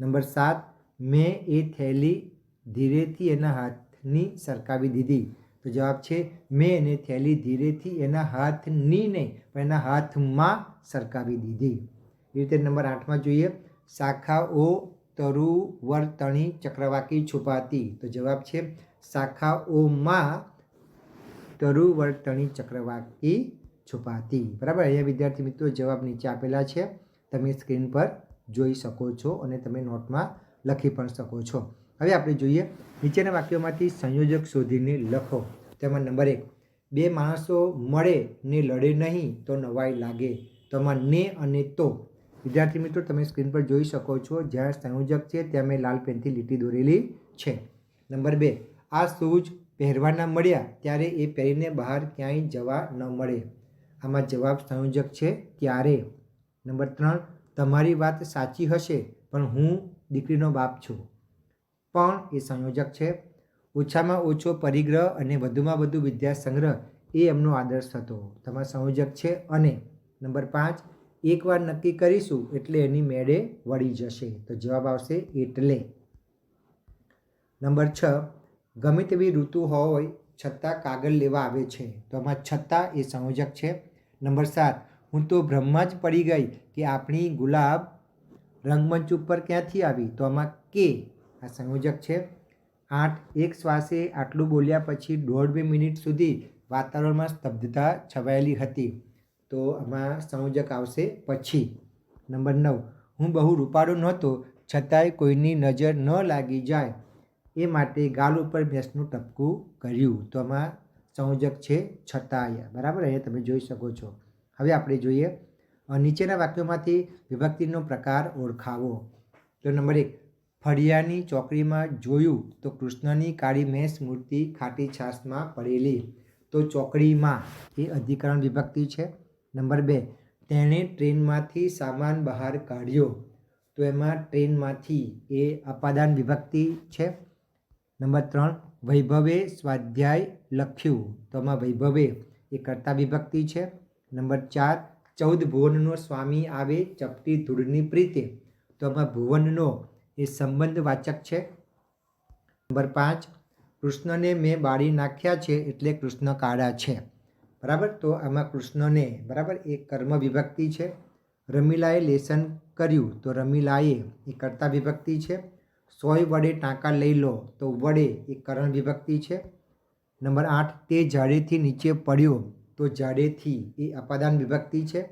નંબર 7, મેં એ થેલી ધીરેથી એના હાથની સરકાવી દીધી. તો જવાબ છે, મેં એને થેલી ધીરેથી એના હાથની નહીં પણ એના હાથમાં સરકાવી દીધી. એ રીતે નંબર 8માં જોઈએ, શાખાઓ તરુવર તણી ચક્રવાકી છુપાતી. તો જવાબ છે, શાખાઓમાં તરુવર તણી ચક્રવાકી છુપાતી. બરાબર. અહીંયા વિદ્યાર્થી મિત્રો જવાબ નીચે આપેલા છે, તમે સ્ક્રીન પર જોઈ શકો છો અને તમે નોટમાં લખી પણ શકો છો. હવે આપણે જોઈએ, નીચેના વાક્યોમાંથી સંયોજક શોધીને લખો. તેમાં નંબર 1, 2 માણસો મળે ને લડે નહીં તો નવાઈ લાગે. તો આમાં ને અને તો. વિદ્યાર્થી મિત્રો, તમે સ્ક્રીન પર જોઈ શકો છો, જ્યાં સંયોજક છે ત્યાં મેં લાલ પેનથી લીટી દોરેલી છે. નંબર 2, આ શૂઝ પહેરવાના મળ્યા ત્યારે એ પહેરીને બહાર ક્યાંય જવા ન મળે. આમાં જવાબ સંયોજક છે ત્યારે. નંબર 3, તમારી વાત સાચી હશે પણ હું દીકરીનો બાપ છું. પણ એ સંયોજક છે. ઓછામાં ઓછો પરિગ્રહ અને વધુમાં વધુ વિદ્યા સંગ્રહ એ એમનો આદર્શ હતો. તમારા સંયોજક છે અને. નંબર 5, એકવાર નક્કી કરીશું એટલે એની મેળે વળી જશે. તો જવાબ આવશે એટલે. નંબર 6, ગમે તેવી ઋતુ હોય છતાં કાગળ લેવા આવે છે. તો આમાં છતાં એ સંયોજક છે. નંબર 7, હું તો ભ્રમમાં જ પડી ગઈ કે આપણી ગુલાબ રંગમંચ ઉપર ક્યાંથી આવી. તો આમાં કે આ સંયોજક છે. 8, એક શ્વાસે આટલું બોલ્યા પછી 1.5 મિનિટ સુધી વાતાવરણમાં સ્તબ્ધતા છવાયેલી હતી. તો આમાં સંયોજક આવશે પછી. નંબર 9, હું બહુ રૂપાળો નહોતો છતાંય કોઈની નજર ન લાગી જાય એ માટે ગાલ ઉપર ભેંસનું ટપકું કર્યું. તો આમાં સંયોજક છે છતાંય, બરાબર, અહીંયા તમે જોઈ શકો છો. હવે આપણે જોઈએ નીચેના વાક્યોમાંથી વિભક્તિનો પ્રકાર ઓળખાવો. તો નંબર 1, ફળિયાની ચોકડીમાં જોયું તો કૃષ્ણની કાળી મેષ મૂર્તિ ખાટી છાશમાં પડેલી. તો ચોકડીમાં એ અધિકરણ વિભક્તિ છે. નંબર 2, તેણે ટ્રેનમાંથી સામાન બહાર કાઢ્યો. તો એમાં ટ્રેનમાંથી એ અપાદાન વિભક્તિ છે. નંબર 3, વૈભવે સ્વાધ્યાય લખ્યું. તો આમાં વૈભવે એ કર્તા વિભક્તિ છે. નંબર 4, 14 ભુવનનો સ્વામી આવે ચપટી ધૂળની પ્રીતે. તો આમાં ભુવનનો એ સંબંધવાચક છે. નંબર 5, કૃષ્ણને મેં બાળી નાખ્યા છે એટલે કૃષ્ણ કાળા છે. બરાબર, તો આમાં કૃષ્ણને, બરાબર, એ કર્મ વિભક્તિ છે. રમીલાએ લેસન કર્યું. તો રમીલાએ એ કર્તા વિભક્તિ છે. 100 વડે ટાંકા લઈ લો. તો વડે એ કરણ વિભક્તિ છે. નંબર 8, તે ઝાડેથી નીચે પડ્યો. તો ઝાડેથી એ અપાદાન વિભક્તિ છે.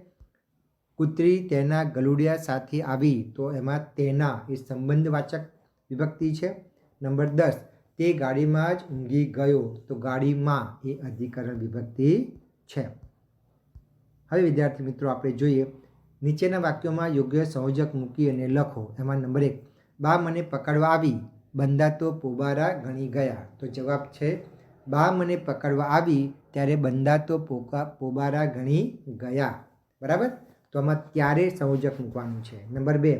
કૂતરી તેના ગલુડિયા સાથે આવી. તો એમાં તેના એ સંબંધવાચક વિભક્તિ છે. નંબર 10, તે ગાડીમાં જ ઊંઘી ગયો. તો ગાડીમાં એ અધિકરણ વિભક્તિ છે. હવે વિદ્યાર્થી મિત્રો આપણે જોઈએ નીચેના વાક્યોમાં યોગ્ય સંયોજક મૂકી અને લખો. એમાં નંબર 1, બા મને પકડવા આવી, બંદા તો પોબારા ગણી ગયા. તો જવાબ છે બા મને પકડવા આવી ત્યારે બંદા તો પોબારા ગણી ગયા. બરાબર, તો આમાં ત્યારે સંયોજક મૂકવાનું છે. નંબર 2,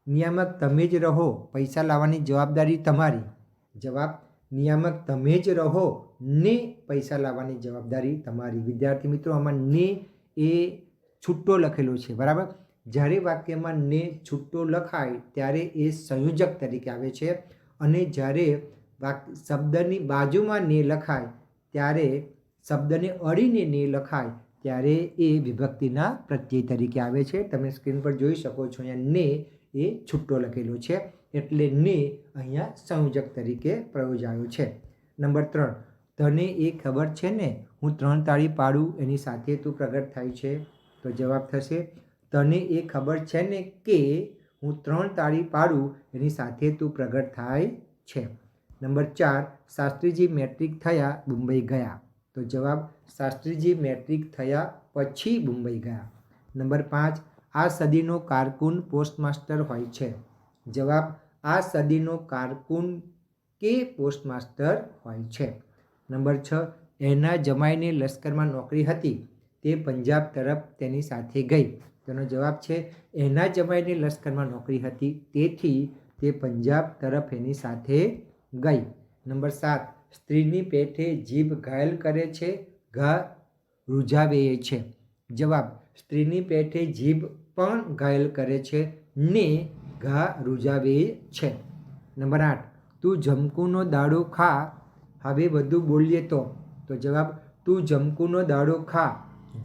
નિયામક તમે જ રહો, પૈસા લાવવાની જવાબદારી તમારી. જવાબ નિયામક તમે જ રહો ને પૈસા લાવવાની જવાબદારી તમારી. વિદ્યાર્થી મિત્રો આમાં ને એ છૂટો લખેલો છે. બરાબર, જ્યારે વાક્યમાં ને છૂટો લખાય ત્યારે એ સંયોજક તરીકે આવે છે અને જ્યારે શબ્દની બાજુમાં ને લખાય ત્યારે શબ્દને અડીને ને લખાય ત્યારે એ વિભક્તિના પ્રત્યય તરીકે આવે છે. તમે સ્ક્રીન પર જોઈ શકો છો અહીંયા ને એ છૂટો લખેલો છે એટલે ને અહીંયા સંયોજક તરીકે પ્રયોજાયો છે. નંબર 3, તને એ ખબર છે ને હું 3 તાળી પાડું એની સાથે તું પ્રગટ થાય છે. તો જવાબ થશે તને એ ખબર છે ને કે હું 3 તાળી પાડું એની સાથે તું પ્રગટ થાય છે. નંબર 4, શાસ્ત્રીજી મેટ્રિક થયા મુંબઈ ગયા. તો જવાબ શાસ્ત્રીજી મેટ્રિક થયા પછી મુંબઈ ગયા. નંબર 5, આ સદીનો કારકુન પોસ્ટમાસ્ટર હોય છે. જવાબ આ સદીનો કારકુન કે પોસ્ટમાસ્ટર હોય છે. નંબર 6, એના જમાઈને લશ્કરમાં નોકરી હતી તે પંજાબ તરફ તેની સાથે ગઈ. તેનો જવાબ છે એના જમાઈને લશ્કરમાં નોકરી હતી તેથી તે પંજાબ તરફ એની સાથે ગઈ. નંબર 7, સ્ત્રીની પેઠે જીભ ઘાયલ કરે છે ઘા રૂઝાવે છે. જવાબ સ્ત્રીની પેઠે જીભ પણ ઘાયલ કરે છે ને ઘા રૂઝાવે છે. નંબર 8, તું જમકુનો દાડો ખા હવે વધુ બોલીએ તો. તો જવાબ તું જમકુનો દાડો ખા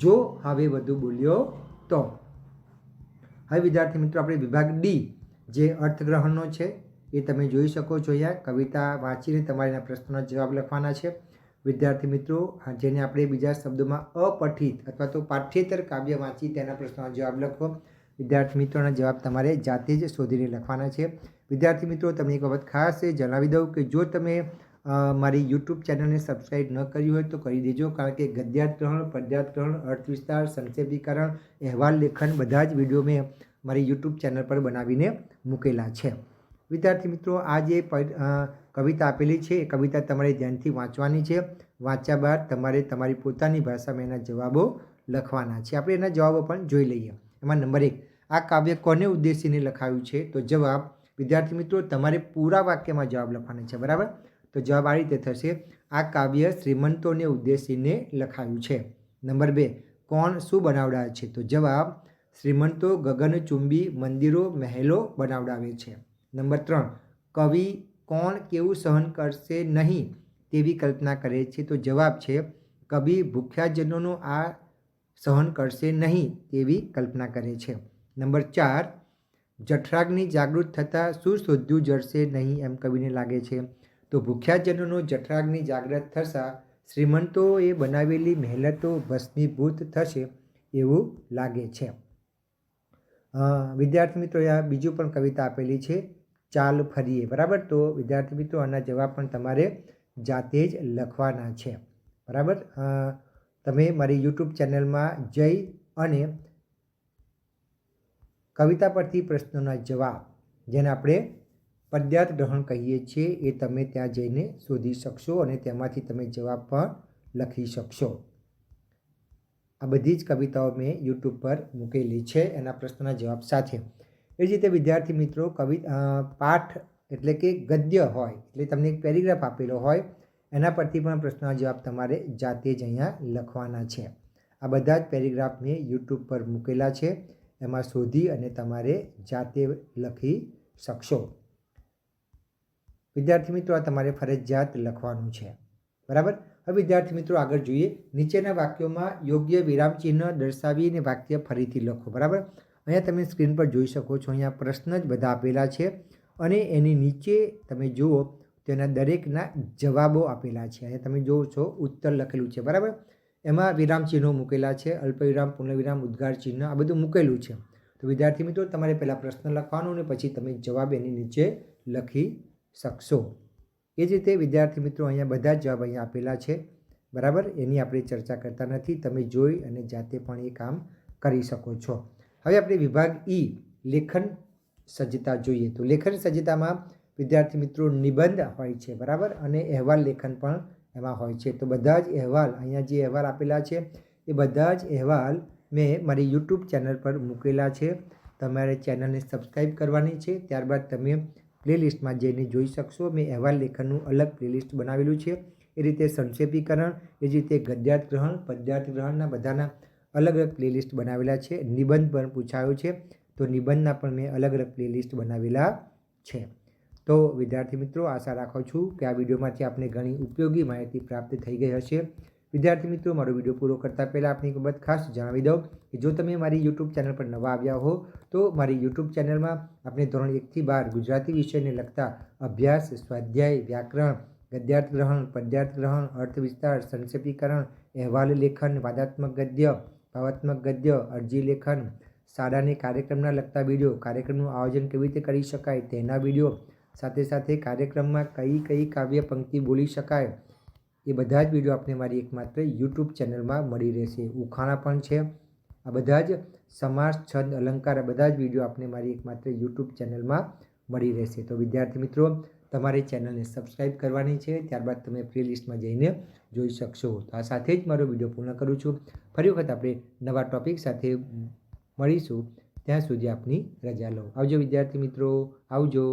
જો હવે વધુ બોલ્યો તો. હવે વિદ્યાર્થી મિત્રો આપણે વિભાગ ડી જે અર્થગ્રહણનો છે એ તમે જોઈ શકો છો. અહીંયા કવિતા વાંચીને તમારે એના પ્રશ્નોના જવાબ લખવાના છે. વિદ્યાર્થી મિત્રો જેને આપણે બીજા શબ્દોમાં અપઠિત અથવા તો પાઠ્યેતર કાવ્ય વાંચી તેના પ્રશ્નોના જવાબ લખો. વિદ્યાર્થી મિત્રોના જવાબ તમારે જાતે જ શોધીને લખવાના છે. વિદ્યાર્થી મિત્રો તમને એક બાબત ખાસ જણાવી દઉં કે જો તમે મારી યુટ્યુબ ચેનલને સબસ્ક્રાઈબ ન કરી હોય તો કરી દેજો, કારણ કે ગદ્યાર્થ ગ્રહણ, પદ્યાર્થ ગ્રહણ, અર્થ વિસ્તાર, સંક્ષેપીકરણ, અહેવાલ લેખન બધા જ વિડીયો મેં મારી યુટ્યુબ ચેનલ પર બનાવીને મૂકેલા છે. વિદ્યાર્થી મિત્રો આ જે કવિતા આપેલી છે એ કવિતા તમારે ધ્યાનથી વાંચવાની છે. વાંચ્યા બાદ તમારે તમારી પોતાની ભાષામાં એના જવાબો લખવાના છે. આપણે એના જવાબો પણ જોઈ લઈએ. એમાં નંબર 1, આ કાવ્ય કોને ઉદ્દેશીને લખાયું છે? તો જવાબ વિદ્યાર્થી મિત્રો તમારે પૂરા વાક્યમાં જવાબ લખવાના છે. બરાબર, તો જવાબ આ રીતે થશે આ કાવ્ય શ્રીમંતોને ઉદ્દેશીને લખાયું છે. નંબર 2, કોણ શું બનાવડાવે છે? તો જવાબ શ્રીમંતો ગગનચુંબી મંદિરો મહેલો બનાવડાવે છે. નંબર 3, કવિ કોણ કેવું સહન કરશે નહીં તેવી કલ્પના કરે છે. તો જવાબ છે કવિ ભૂખ્યાજનોનો આ સહન કરશે નહીં તેવી કલ્પના કરે છે. નંબર 4, જઠરાગ્નિ જાગૃત થતાં શું શોધ્યું જડશે નહીં એમ કવિને લાગે છે. તો ભૂખ્યાજનોનો જઠરાગ્નિ જાગૃત થતાં શ્રીમંતોએ બનાવેલી મહેલતો ભસ્મીભૂત થશે એવું લાગે છે. વિદ્યાર્થી મિત્રો આ બીજું પણ કવિતા આપેલી છે ચાલ ફરીએ. બરાબર, તો વિદ્યાર્થી મિત્રો આના જવાબ પણ તમારે જાતે જ લખવાના છે. બરાબર. તમે મારી યુટ્યુબ ચેનલમાં જઈ અને કવિતા પરથી પ્રશ્નોના જવાબ, જેને આપણે પદ્યાર્થ ગ્રહણ કહીએ છીએ, એ તમે ત્યાં જઈને શોધી શકશો અને તેમાંથી તમે જવાબ પણ લખી શકશો. આ બધી જ કવિતાઓ મેં યુટ્યુબ પર મૂકેલી છે એના પ્રશ્નના જવાબ સાથે. એ જ રીતે વિદ્યાર્થી મિત્રો, પાઠ એટલે કે ગદ્ય હોય એટલે તમને એક પેરેગ્રાફ આપેલો હોય, એના પરથી પણ પ્રશ્નના જવાબ તમારે જાતે જ અહીંયા લખવાના છે. આ બધા જ પેરેગ્રાફ મેં યુટ્યુબ પર મૂકેલા છે, એમાં શોધી અને તમારે જાતે લખી શકશો. વિદ્યાર્થી મિત્રો, આ તમારે ફરજિયાત લખવાનું છે. બરાબર. હવે વિદ્યાર્થી મિત્રો આગળ જોઈએ. નીચેના વાક્યોમાં યોગ્ય વિરામચિહ્ન દર્શાવીને વાક્ય ફરીથી લખો. બરાબર. અહીંયા તમે સ્ક્રીન પર જોઈ શકો છો, અહીંયા પ્રશ્ન જ બધા આપેલા છે અને એની નીચે તમે જુઓ તેના દરેકના જવાબો આપેલા છે. અહીંયા તમે જુઓ છો ઉત્તર લખેલું છે. બરાબર. એમાં વિરામચિહ્નો મૂકેલા છે, અલ્પવિરામ, પૂર્ણવિરામ, ઉદ્ગાર ચિહ્ન, આ બધું મૂકેલું છે. તો વિદ્યાર્થી મિત્રો, તમારે પહેલાં પ્રશ્ન લખવાનો અને પછી તમે જવાબ એની નીચે લખી શકશો. એ જ રીતે વિદ્યાર્થી મિત્રો, અહીંયા બધા જ જવાબ અહીંયા આપેલા છે. બરાબર. એની આપણે ચર્ચા કરતા નથી, તમે જોઈ અને જાતે પણ એ કામ કરી શકો છો. હવે આપણે વિભાગ ઈ લેખન સજ્જતા જોઈએ. તો લેખન સજ્જતામાં વિદ્યાર્થી મિત્રો નિબંધ હોય છે. બરાબર. અને અહેવાલ લેખન પણ એમાં હોય છે. તો બધા જ અહેવાલ, અહીંયા જે અહેવાલ આપેલા છે એ બધા જ અહેવાલ મેં મારી યુટ્યુબ ચેનલ પર મૂકેલા છે. તમારે ચેનલને સબસ્ક્રાઈબ કરવાની છે. ત્યારબાદ તમે પ્લેલિસ્ટમાં જઈને જોઈ શકશો. મેં અહેવાલ લેખનનું અલગ પ્લેલિસ્ટ બનાવેલું છે. એ રીતે સંક્ષેપીકરણ, એ જ રીતે ગદ્યાર્થ ગ્રહણ, પદ્યાર્થ ગ્રહણના બધાના અલગ અલગ પ્લેલિસ્ટ બનાવેલા છે. નિબંધ પણ પૂછાયો છે તો નિબંધના પણ મેં અલગ અલગ પ્લેલિસ્ટ બનાવેલા છે. તો વિદ્યાર્થી મિત્રો, આશા રાખું છું કે આ વિડીયોમાંથી આપને ઘણી ઉપયોગી માહિતી પ્રાપ્ત થઈ ગઈ હશે. વિદ્યાર્થી મિત્રો, મારો વિડીયો પૂરો કરતાં પહેલાં આપની એક બાબત ખાસ જણાવી દઉં કે જો તમે મારી યુટ્યુબ ચેનલ પર નવા આવ્યા હો તો મારી યુટ્યુબ ચેનલમાં આપણે ધોરણ 1 થી 12 ગુજરાતી વિષયને લગતા અભ્યાસ, સ્વાધ્યાય, વ્યાકરણ, ગદ્યાર્થ ગ્રહણ, પદ્યાર્થ ગ્રહણ, અર્થ વિસ્તાર, સંક્ષેપીકરણ, અહેવાલ લેખન, વાદાત્મક ગદ્ય, ભાવાત્મક ગદ્ય, અરજી લેખન, શાળાને કાર્યક્રમના લગતા વિડીયો, કાર્યક્રમનું આયોજન કેવી રીતે કરી શકાય તેના વિડીયો, સાથે સાથે કાર્યક્રમમાં કઈ કઈ કાવ્ય પંક્તિ બોલી શકાય, એ બધા જ વિડીયો આપણે મારી એકમાત્ર યુટ્યુબ ચેનલમાં મળી રહેશે. ઉખાણા પણ છે. આ બધા જ સમાસ, છંદ, અલંકાર, આ બધા જ વિડીયો આપણે મારી એકમાત્ર યુટ્યુબ ચેનલમાં મળી રહેશે. તો વિદ્યાર્થી મિત્રો, તમારે ચેનલને સબસ્ક્રાઈબ કરવાની છે. ત્યારબાદ તમે પ્લેલિસ્ટમાં જઈને જોઈ શકશો. તો આ સાથે જ મારો વિડીયો પૂર્ણ કરું છું. ફરી વખત આપણે નવા ટોપિક સાથે મળીશું. ત્યાં સુધી આપની રજા લો. આવજો વિદ્યાર્થી મિત્રો, આવજો.